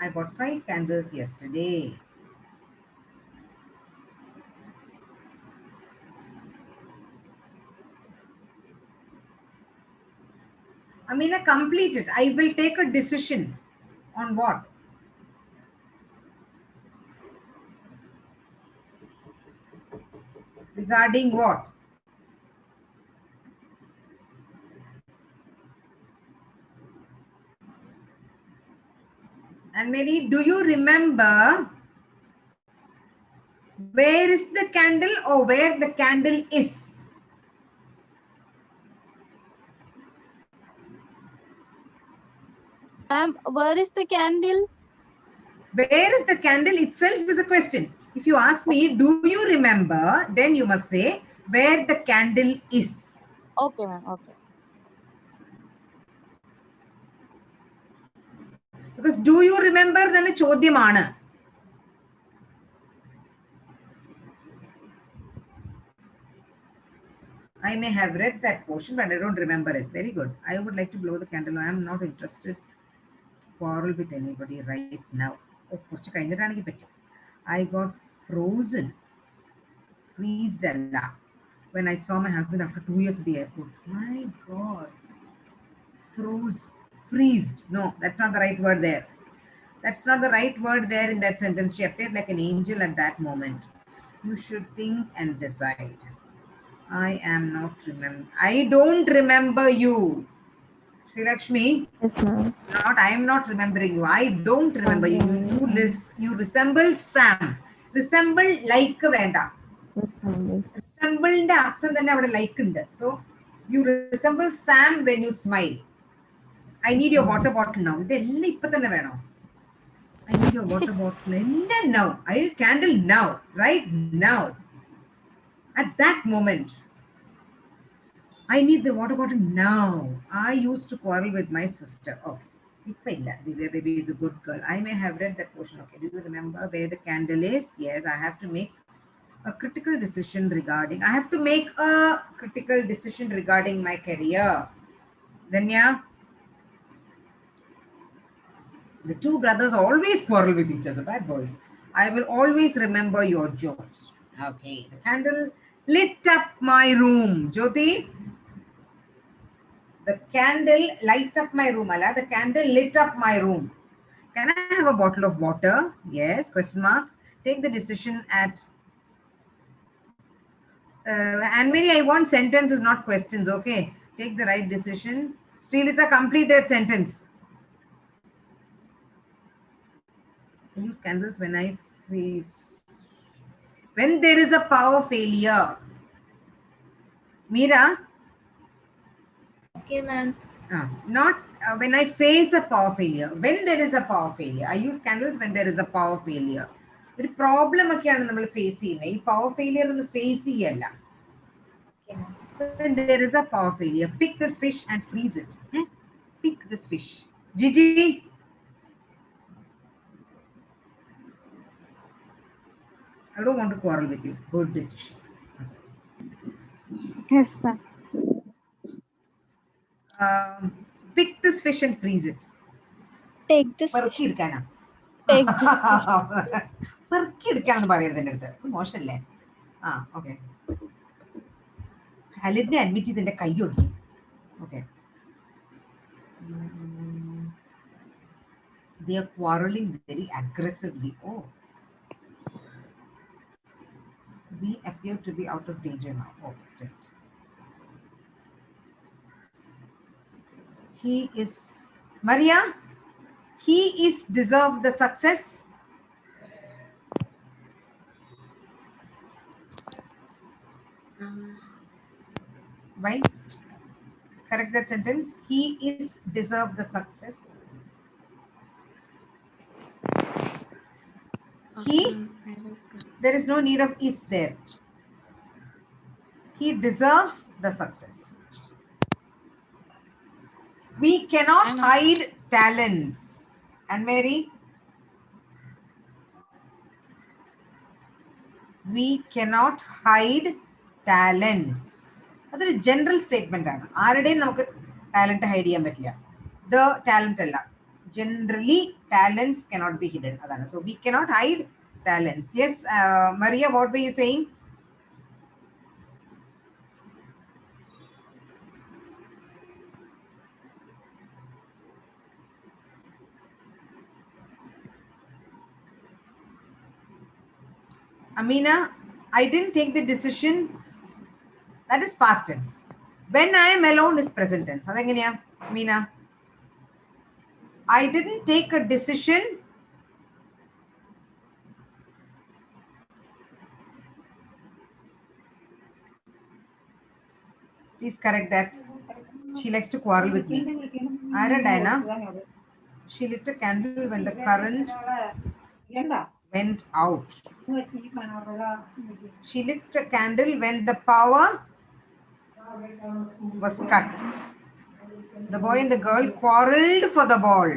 I bought 5 candles yesterday. Amina, complete it. I will take a decision. On what? Regarding what? And Mary, do you remember where is the candle or where the candle is? Where is the candle? Where is the candle itself is a question. If you ask me, do you remember? Then you must say where the candle is. Okay, ma'am. Okay. Because do you remember then a ചോദ്യമാണ്. I may have read that portion, but I don't remember it. Very good. I would like to blow the candle. I am not interested to quarrel with anybody right now. കുറച്ച് കഴിഞ്ഞിട്ടാണെങ്കിൽ പറ്റും. I got frozen. Freezed alla. When I saw my husband after 2 years at the airport. My God. Freezed. No, that's not the right word there. That's not the right word there in that sentence. She appeared like an angel at that moment. You should think and decide. I am not remember. I don't remember you. Sri Lakshmi. Yes, ma'am. Not I am not remembering you. I don't remember you. You resemble Sam. Resemble like venda. Yes, ma'am. Resemble ന്റെ അർത്ഥം തന്നെ അവിടെ like ഉണ്ട്. So you resemble Sam when you smile. I need your water bottle now. ഇതെല്ലാം ഇപ്പൊ തന്നെ വേണോ? I need your water bottle. And now. I need candle now. Right now. At that moment. I need the water bottle now. I used to quarrel with my sister. Okay. Divya baby is a good girl. I may have read that portion. Okay. Do you remember where the candle is? Yes, I have to make a critical decision regarding. I have to make a critical decision regarding my career. Danya? The two brothers always quarrel with each other, bad boys. I will always remember your jokes. Okay. The candle lit up my room. Jyoti? The candle light up my room. Allah, the candle lit up my room. Can I have a bottle of water? Yes. Question mark. Take the decision at. Anne Mary, I want sentences, not questions. Okay. Take the right decision. Srilitha, complete that sentence. I use candles when I face. When there is a power failure. Meera? Okay, ma'am. Not when I face a power failure. When there is a power failure. I use candles when there is a power failure. ഒരു problem ഒക്കെയാണ് നമ്മൾ face ചെയ്യുന്നത്. ഈ power failure ഒന്ന് face ചെയ്യല്ല. When there is a power failure, pick this fish and freeze it. Pick this fish. Gigi? I don't want to quarrel with you. Good decision. Yes, ma'am. Pick this fish and freeze it. Take this fish. പെറുക്കിയെടുക്കാനാ? Take this fish. പെറുക്കിയെടുക്കാന്ന് പറയരുത് എൻ്റെ അടുത്ത്. മോശമല്ലേ? Okay. അലിനെ admit ചെയ്ത് എൻ്റെ കൈ ഒടിക്കും. Okay. They are quarreling very aggressively. Oh. We appear to be out of danger now. Oh, great. He is, Maria, he is deserved the success. Why? Correct that sentence. He is deserved the success. He, there is no need of is there. He deserves the success. We cannot hide talents. And Mary? We cannot hide talents. That's a general statement. Talent hide. The talent. Generally, talents cannot be hidden. So we cannot hide talents. Yes, Maria, what were you saying? Amina, I didn't take the decision. That is past tense. When I am alone is present tense. Amina, I didn't take a decision. Please correct that. She likes to quarrel with me. Ara Diana, she lit a candle when the current went out. She lit a candle when the power was cut. The boy and the girl quarreled for the ball.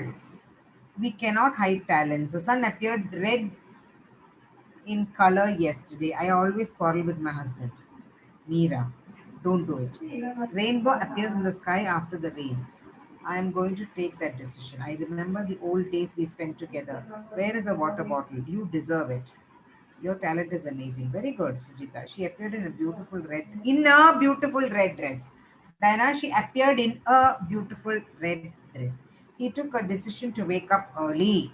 We cannot hide talents. The sun appeared red in color yesterday. I always quarrel with my husband. Meera, don't do it. Rainbow appears in the sky after the rain. I am going to take that decision. I remember the old days we spent together. Where is a water bottle? You deserve it. Your talent is amazing. Very good, Sujita. She appeared in a beautiful red dress. Diana, she appeared in a beautiful red dress. He took a decision to wake up early.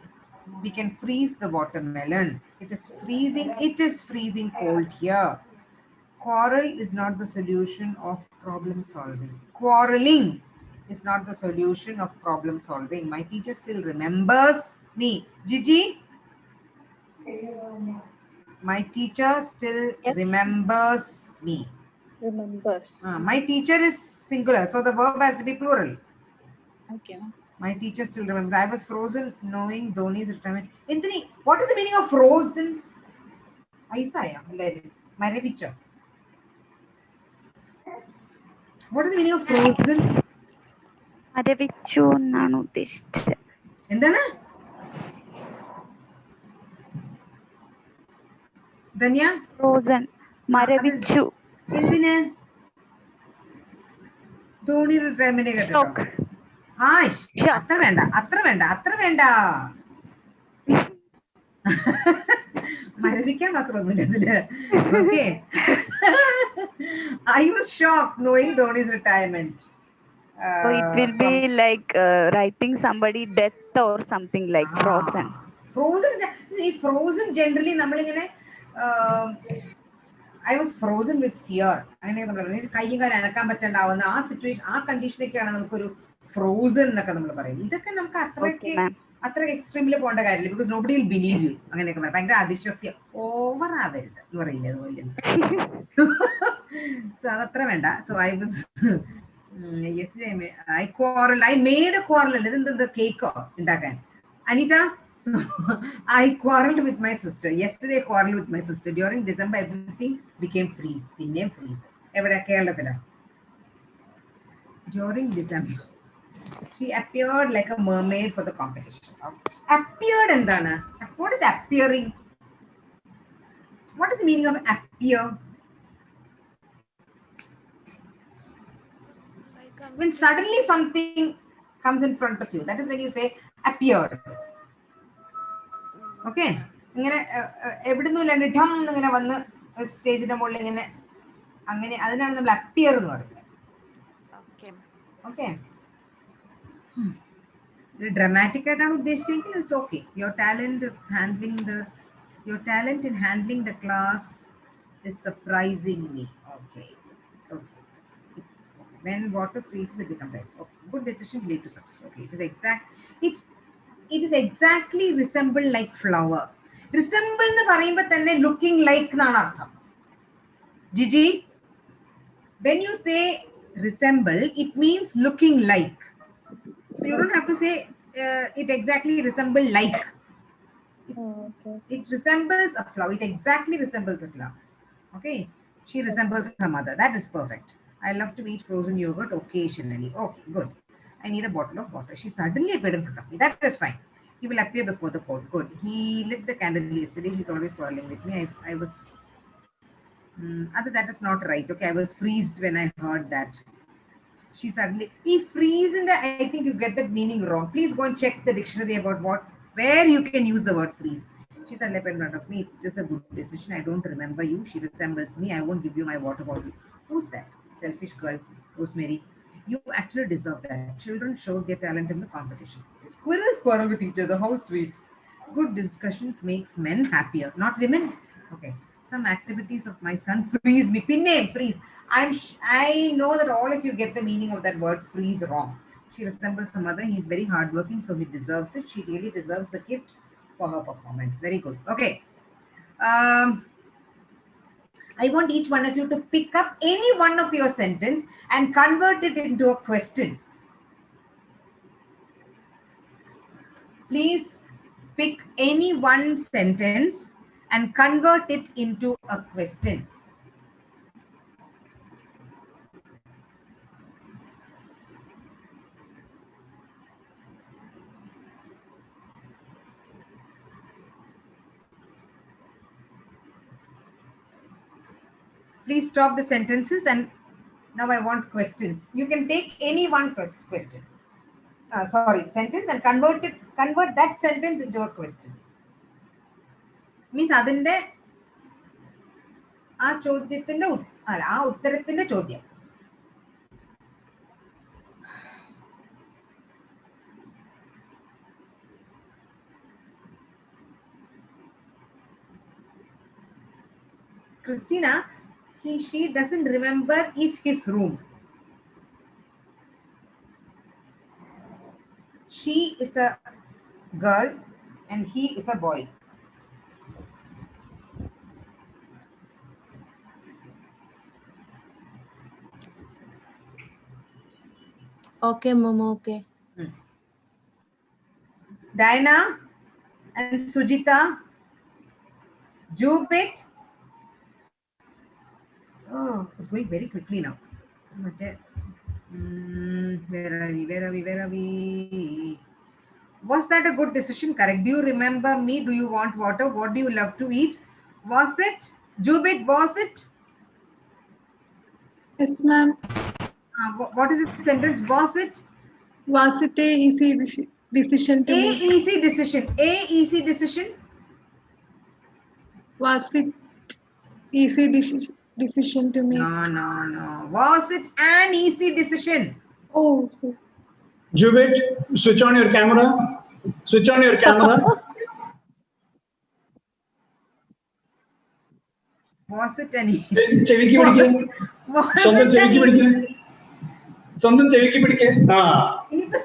We can freeze the watermelon. It is freezing. It is freezing cold here. Quarrel is not the solution of problem solving. Quarreling is not the solution of problem solving. My teacher still remembers me. Gigi? My teacher still remembers me. Remembers. My teacher is singular, so the verb has to be plural. Okay. My teacher still remembers. I was frozen knowing Dhoni's retirement. Anthony, what is the meaning of frozen? Isaiah, my picture. What is the meaning of frozen? മരവിച്ചു എന്നാണ് ഉദ്ദേശിച്ചത്. എന്താണ്? Dhanya? Frozen. മരവിച്ചു. എന്തിന്? Dhoni retirement കേട്ടോ. അത്ര വേണ്ട. മരവിക്കാൻ മാത്രമൊന്നുമില്ല ഇതില്. Okay. I was shocked knowing Dhoni's retirement. So it will be like writing somebody death or something like frozen. Frozen generally നമ്മളിങ്ങനെ I was frozen with fear. അങ്ങനെ കയ്യും കാലം അനക്കാൻ പറ്റാണ്ടാവുന്ന ആ സിറ്റുവേഷൻ, ആ കണ്ടീഷനൊക്കെയാണ് നമുക്കൊരു ഫ്രോസൺ എന്നൊക്കെ നമ്മൾ പറയുന്നത്. ഇതൊക്കെ നമുക്ക് അത്ര എക്സ്ട്രീമിൽ പോകേണ്ട കാര്യമില്ല. Because nobody will believe you. അങ്ങനെയൊക്കെ പറയാം. ഭയങ്കര അതിശക്തി ഓവർ ആവരുത് എന്ന് പറയില്ലേ, അതുപോലെ. സോ അതത്ര വേണ്ട. So I was yesterday I quarreled. I made a quarrel. ഇതെന്ത് കേക്കോ ഉണ്ടാക്കാൻ? Anitha, so I quarreled with my sister. Yesterday I quarreled with my sister. During December everything became freeze. പിന്നെയും freeze. എവിടെ? കേരളത്തിലാ? During December she appeared like a mermaid for the competition. Appeared എന്താണ്? What is appearing? What is the meaning of appear? When suddenly something comes in front of you, that is when you say appeared. Okay? ഇങ്ങനെ എവിടുന്നില്ലാണ്ട് ഠം എന്നിങ്ങനെ വന്ന് സ്റ്റേജിന്റെ മുകളിൽ ഇങ്ങനെ, അങ്ങനെ അതിനാണ് നമ്മൾ appear എന്ന് പറയുന്നത്. ഓക്കെ, ഡ്രമാറ്റിക് ആയിട്ടാണ് ഉദ്ദേശിച്ചെങ്കിൽ it's okay. Your talent in handling the class is surprising me. Okay. When water freezes, it becomes ice. Okay. Good decisions lead to success. Okay. It is exactly resemble like flower. Resemble എന്ന് പറയുമ്പോൾ തന്നെ looking like എന്നാണ് അർത്ഥം. Gigi, when you say resemble, it means looking like. So you don't have to say it exactly resemble like. It resembles a flower. It exactly resembles a flower. Okay. She resembles her mother. That is perfect. I love to eat frozen yogurt occasionally. Okay, good. I need a bottle of water. She suddenly appeared in front of me. That is fine. He will appear before the court. Good. He lit the candle yesterday. She's always quarreling with me. I was. Other that is not right. Okay, I was freezed when I heard that. She suddenly. He freeze and I think you get that meaning wrong. Please go and check the dictionary about where you can use the word freeze. She said, in front of me. It is a good decision. I don't remember you. She resembles me. I won't give you my water bottle. Who's that? Selfish girl. Rosemary. You actually deserve that. Children show their talent in the competition. Squirrels quarrel with each other. How sweet. Good discussions makes men happier, not women. Okay. Some activities of my son freeze me. Pin name freeze. I know that all of you get the meaning of that word freeze wrong. She resembles her mother. He's very hardworking, so he deserves it. She really deserves the gift for her performance. Very good. Okay. I want each one of you to pick up any one of your sentence and convert it into a question. Please pick any one sentence and convert it into a question. Please stop the sentences and now I want questions. You can take any one question. Sentence and convert that sentence into a question. Means അതിന്റെ ആ ചോദ്യത്തിന്റെ ആ ഉത്തരത്തിന്റെ ചോദ്യം. Christina, she doesn't remember if his room. She is a girl and he is a boy. Okay, Mom. Okay. Diana and Sujita, Jubit. Oh, it's going very quickly now. Where are we? Was that a good decision? Correct. Do you remember me? Do you want water? What do you love to eat? Was it? Jubit, was it? Yes, ma'am. What is the sentence? Was it? Was it a easy decision to make? Easy decision. Easy decision. Was it easy decision to make? No. Was it an easy decision? Oh, okay. Jubit, switch on your camera. Switch on your camera. Was it an easy? ചെവിക്ക് പിടിക്ക്. സ്വന്തം ചെവിക്ക് പിടിക്ക്. സ്വന്തം ചെവിക്ക് പിടിക്ക്. ആ. ഇനിയിപ്പോ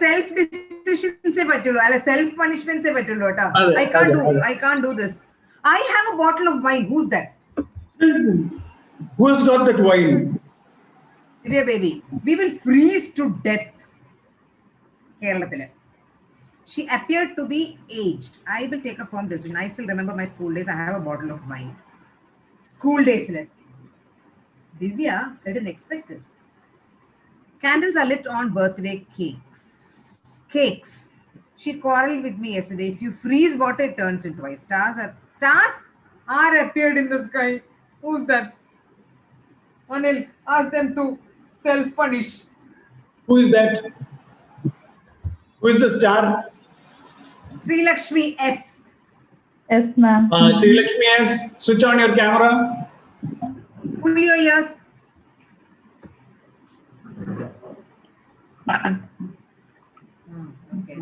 സെൽഫ് decisions പറ്റുള്ളൂ. അല്ല സെൽഫ് പണിഷ്മെന്റ്സേ പറ്റുള്ളൂ കേട്ടോ. I can't do this. I have a bottle of wine. Who's that? Who has got that wine? Baby, we will freeze to death. Keralathile. She appeared to be aged. I will take a firm decision. I still remember my school days. I have a bottle of wine. School days. Divya, I didn't expect this. Candles are lit on birthday cakes. She quarreled with me yesterday. If you freeze water, it turns into ice. Stars are appeared in the sky. Who's that? Anil, ask them to self-punish. Who is that? Who is the star? Sri Lakshmi S. Yes, ma'am. Sri Lakshmi S. Switch on your camera. Pull your ears. Okay.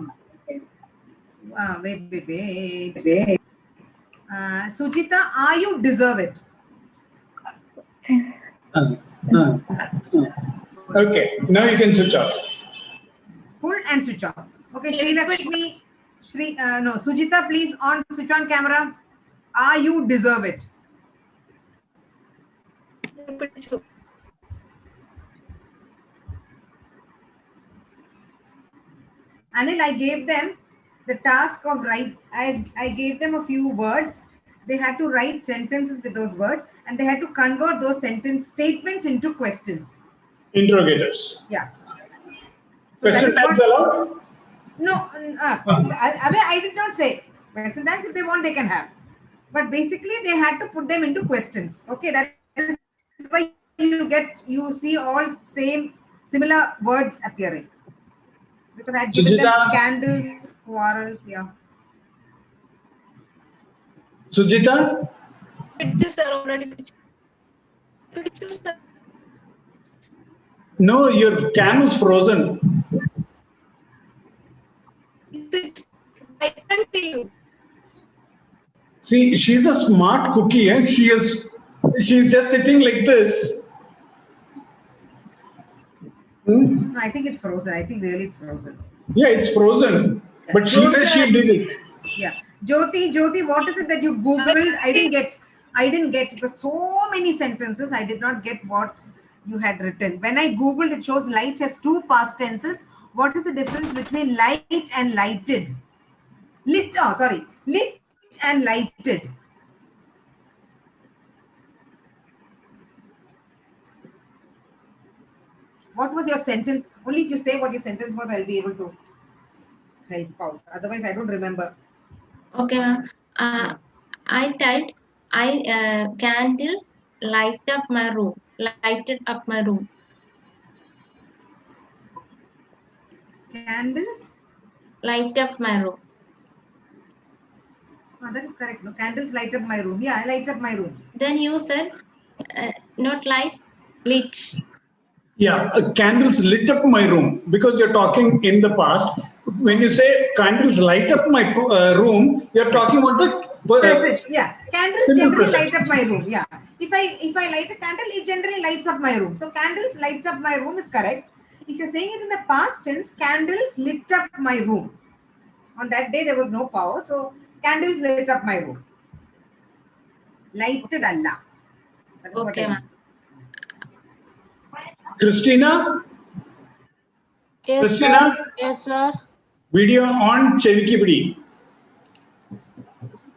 Wait. Sujita, are you deserve it? Okay, now you can switch off. Pull and switch off. Okay, Sri Lakshmi, Sujita, please switch on camera. Are you deserve it? Anil, I gave them the task of I gave them a few words. They had to write sentences with those words and they had to convert those sentence statements into questions. Interrogators. Yeah. So Question tags allowed? No, I did not say. Question tags, if they want, they can have. But basically, they had to put them into questions. Okay, that is why you see all similar words appearing. Because I had given them Sujita? candles, quarrels, yeah. Sujita? No, your cam is frozen. I can't see you. See, she's a smart cookie, and she's just sitting like this. No, I think it's frozen. I think really it's frozen. Yeah, it's frozen. Yeah. But she says she did it. Yeah. Jyoti, what is it that you Googled? I didn't get. It was so many sentences. I did not get what you had written. When I Googled, it shows light has two past tenses. What is the difference between light and lighted? Lit, oh, sorry. Lit and lighted. What was your sentence? Only if you say what your sentence was, I'll be able to help out. Otherwise, I don't remember. Okay, ma'am. I typed, candles light up my room. Lighted up my room. Candles? Light up my room. Oh, that is correct. No, candles light up my room. Yeah, I light up my room. Then you said, not light, lit. Yeah, candles lit up my room because you're talking in the past. When you say candles light up my room, you're talking about the present. Yeah, candles generally present. light up my room. Yeah, if I light a candle, it generally lights up my room. So candles lights up my room is correct. If you're saying it in the past tense, candles lit up my room. On that day there was no power, so candles lit up my room. Lighted Allah. That is okay, what I mean. Christina? Yes, Christina? sir. Yes, sir. Video on Cheviki Pidi.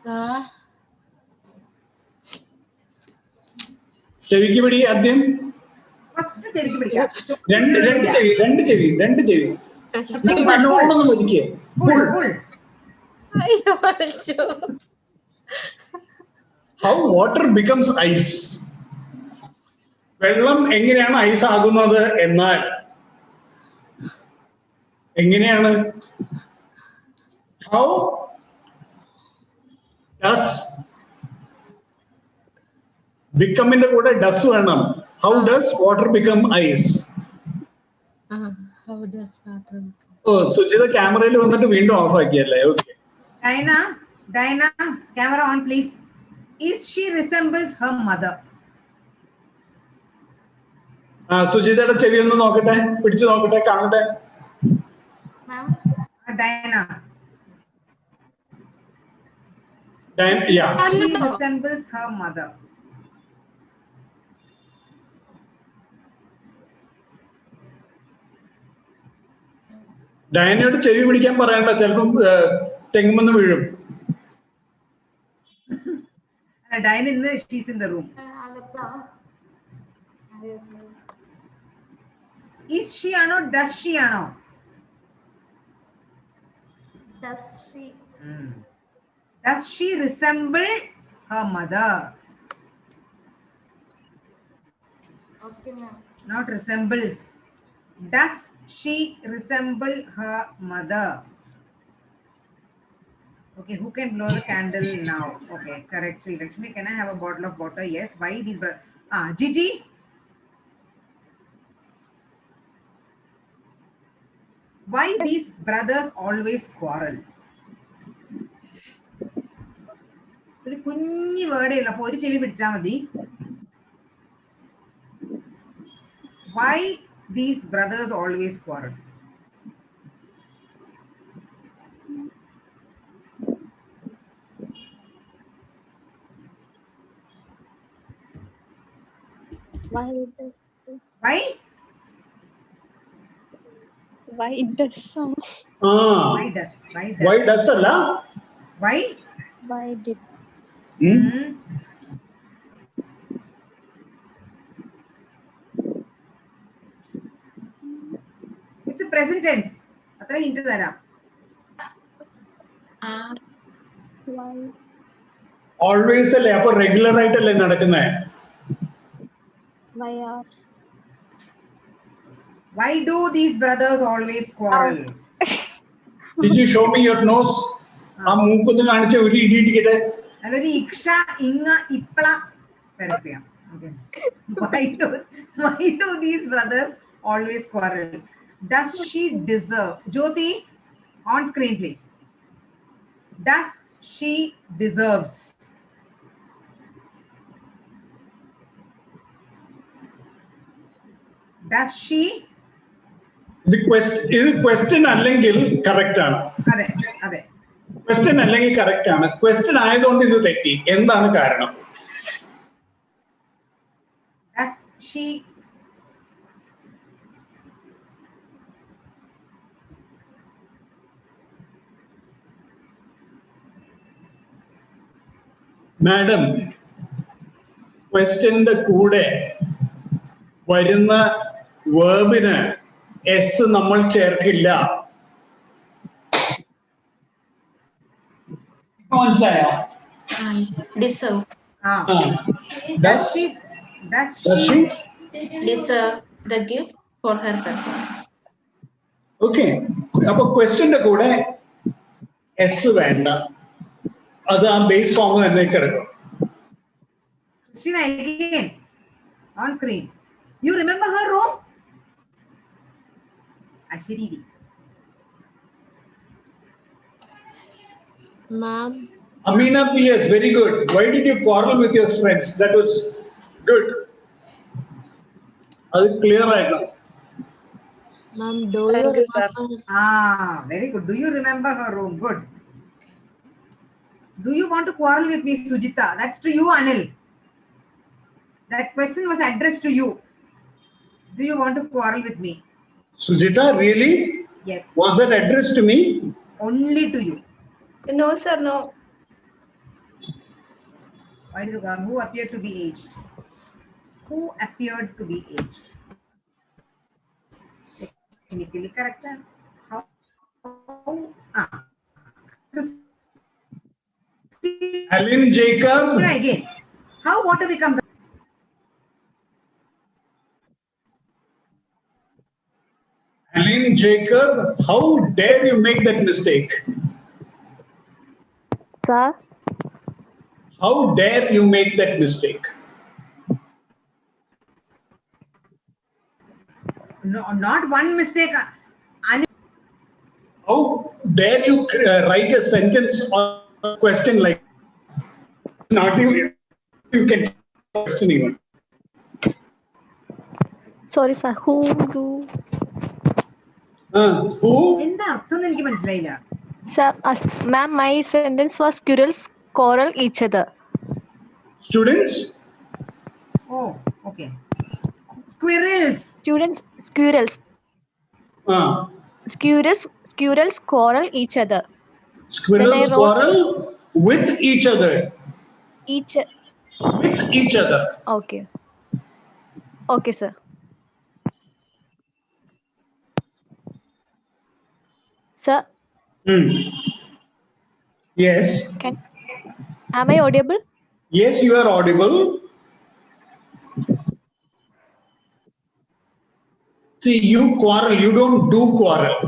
Sir. Cheviki Pidi Adyan? First Cheviki Pidi. രണ്ട് ചെവി നല്ലോണം മതിക്കേ How water becomes ice. വെള്ളം എങ്ങനെയാണ് ice ആകുന്നത് എന്നാൽ എങ്ങനെയാണ് How does becomeന്റെ കൂടെ does വേണം. How does water become ice? How does water become? ഓ സുജിത ക്യാമറയിൽ വന്നിട്ട് വീണ്ടും ഓഫ് ആക്കിയല്ലേ? Okay. Diana, camera on please. Is she resembles her mother? സുജിതയുടെ ചെവി ഒന്ന് നോക്കട്ടെ, പിടിച്ചു നോക്കട്ടെ, കാണട്ടെ. Diana. Yeah. She resembles her mother. ഡയനയോട് ചെവി പിടിക്കാൻ പറയണ്ട, ചിലപ്പം തെങ്ങുമെന്ന് വീഴും. Diana, she's in the room. Is she or no? Does she or no? Does she? Does she resemble her mother? Okay, ma'am. Not resembles. Does she resemble her mother? Okay, who can blow the candle now? Okay, correct. Sri Lakshmi, can I have a bottle of water? Yes. Why these brothers? Gigi? Why these brothers always quarrel? ഒരു കുഞ്ഞു Verde ഉള്ളൂ, അപ്പോൾ ഒരു ചെവി പിടിച്ചാൽ മതി. Why these brothers always quarrel? Why does this? Why? Why does some? Why does അല്ല? Why? Why did? present tense. അത്ര hint തരാം. Always അല്ലേ, അപ്പൊ റെഗുലർ ആയിട്ടല്ലേ നടക്കുന്നത്? Why do these brothers always quarrel? Did you show me your nose? ആ മൂക്കൊന്ന് കാണിച്ച ഒരു ഇടി ഇടിക്കട്ടെ. അല്ലൊരു ഇക്ഷ ഇങ്ങ ഇപ്പള വരയ്ക്കാം. Why do these brothers always quarrel? Does she deserve? Jyoti, on screen please. Does she deserves? Does she? ഇത് question അല്ലെങ്കിൽ correct ആണ്. അതെ അതെ. ക്വസ്റ്റ്യൻ അല്ലെങ്കിൽ കറക്റ്റ് ആണ്. ക്വസ്റ്റ്യൻ ആയതുകൊണ്ട് ഇത് തെറ്റി. എന്താണ് കാരണം? Does she? മാഡം, ക്വസ്റ്റ്യന്റെ കൂടെ വരുന്ന വേർബിന് എസ് നമ്മൾ ചേർക്കില്ല. മനസ്സിലായോ? Deserve. Does she deserve the gift for her performance? Okay. അപ്പൊ ക്വസ്റ്റ്യന്റെ കൂടെ എസ് വേണ്ട, അത് ആ ബേസ് ഫോം തന്നെ കിടക്കും. Christina again on screen. You remember her room? Ashiri. Ma'am. Amina PS, very good. Why did you quarrel with your friends? That was good. That's clear right now. Ma'am, do you remember? Very good. Do you remember her room? Good. Do you want to quarrel with me, Sujita? That's to you, Anil. That question was addressed to you. Do you want to quarrel with me? Sujita, really? Yes. Was that addressed to me? Only to you. No, sir, no. Why did you go? Who appeared to be aged? Who appeared to be aged? Technically correct. How? Alan Jacob. Again. How water becomes? Alan Jacob, how dare you make that mistake? Sir? How dare you make that mistake? No, not one mistake. How dare you write a sentence or a question like not even you can question even. Sorry, sir. Who do? Who? എന്താ അർത്ഥം എനിക്ക് മനസ്സിലായില്ല. Sir, ma'am, my sentence was squirrels quarrel each other. Students? Oh, okay. Squirrels. Students, squirrels. Squirrels quarrel each other. Squirrels quarrel with each other. With each other. Okay. Okay, sir. Sir? Yes. Am I audible? Yes, you are audible. See, you quarrel, you don't do quarrel.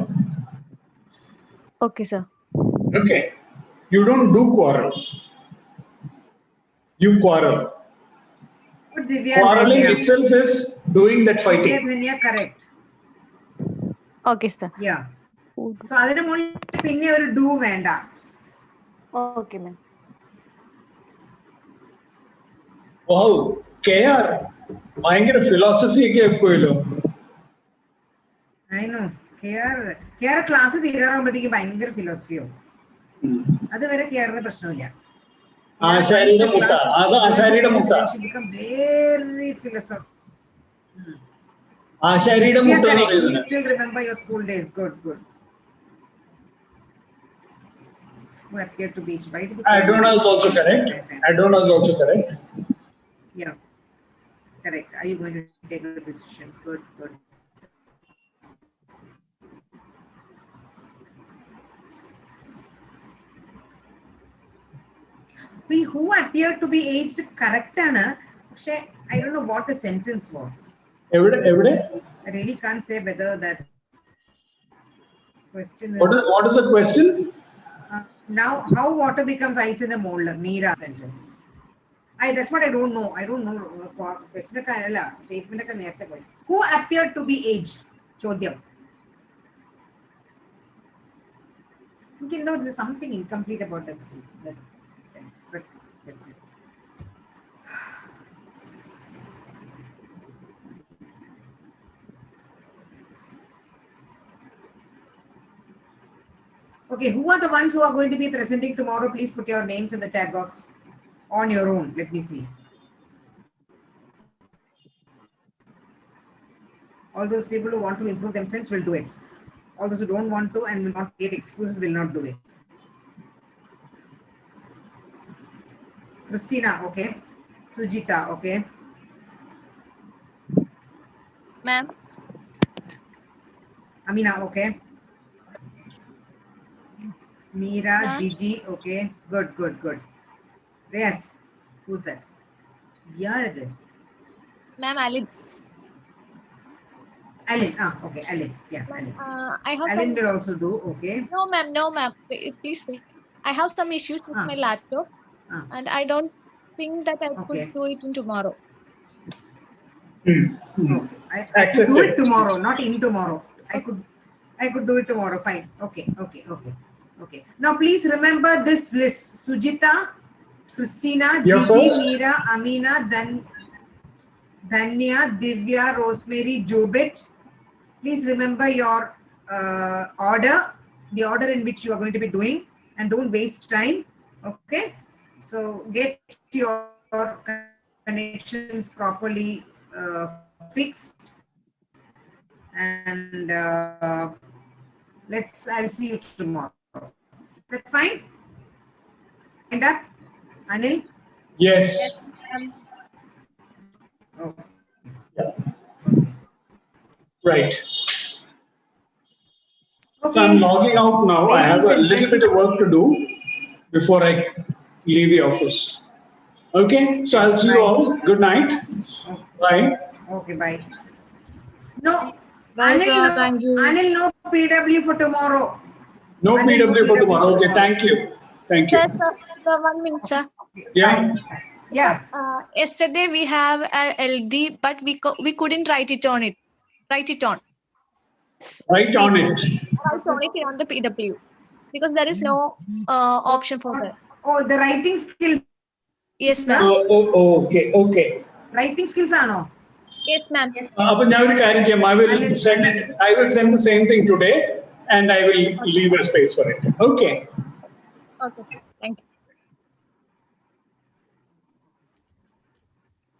Okay, sir. Okay. You don't do quarrel. You quarrel. Quarreling itself is doing that fighting. Divya, correct. Okay, sir. Yeah. So, അതിന് മുകളിൽ പിന്നെ ഒരു do വേണ്ട. Okay, ma'am. Wow, KR. ഭയങ്കര philosophy ഒക്കെ പോയല്ലോ. I know. KR class തീരാറാകുമ്പോഴത്തേക്ക് ഭയങ്കര ഫിലോസഫിയോ. അതുവരെ KRന് പ്രശ്നമില്ല. ആശാരിയുടെ മുട്ട. അത് ആശാരിയുടെ മുട്ട. Very philosophical. ആശാരിയുടെ മുട്ട എന്ന് പറയുന്നത്. You still remember your school days. Good, good. Who appeared to be right? Adona is also correct. Adona is also correct. Yeah. Correct. Are you going to take a decision? Good, good. Who appeared to be aged correct ആണ് പക്ഷേ I don't know what the sentence was. എവിടെ I really can't say whether that question is. What is the question? Now how water becomes ice in a mold. Meera sentence. That's what I don't know. I don't know. Question ഒക്കെ അല്ല statement ഒക്കെ നേരത്തെ പോയി. Who appeared to be aged? ചോദ്യം. You know, there's something incomplete about that question. Okay, who are the ones who are going to be presenting tomorrow? Please put your names in the chat box on your own. Let me see. All those people who want to improve themselves will do it. All those who don't want to and will not get excuses will not do it. Christina, okay. Sujita, okay. Ma'am. Amina, okay. Meera, Gigi, okay. Good. Yes. Who's that? Yeah. Ma'am, Alin. Alan, okay, Alan. Yeah, Alan. I have Alan some... will also do, okay. No, ma'am. Please wait. I have some issues with my laptop, and I don't think that I could do it in tomorrow. Okay. I could do it tomorrow, not in tomorrow. I could do it tomorrow. Fine. Okay. Now please remember this list: Sujita, Christina, Gigi, Meera, Amina, Danya, Divya, Rosemary, Jobit. Please remember your order, the order in which you are going to be doing, and don't waste time. Okay. So get your connections properly fixed, and I'll see you tomorrow. Is that fine? And up, Anil? Yes. Okay. Right. Okay. So I'm logging out now. I have a little bit of work to do before I leave the office. Okay, so I'll see you all. Good night. Bye. Okay, bye. No, Bye, Anil, sir. Thank you. Anil, no PW for tomorrow. No PW for tomorrow. Okay, thank you. Thank you. Sir, 1 minute, sir. Yeah. Yesterday we have a LD, but we couldn't write it on. Write on it on the PW because there is no option for that. Oh, the writing skills. Yes, ma'am. Okay. Writing skills ano? Yes, ma'am. I will send the same thing today, and I will leave a space for it. Okay. Okay, sir.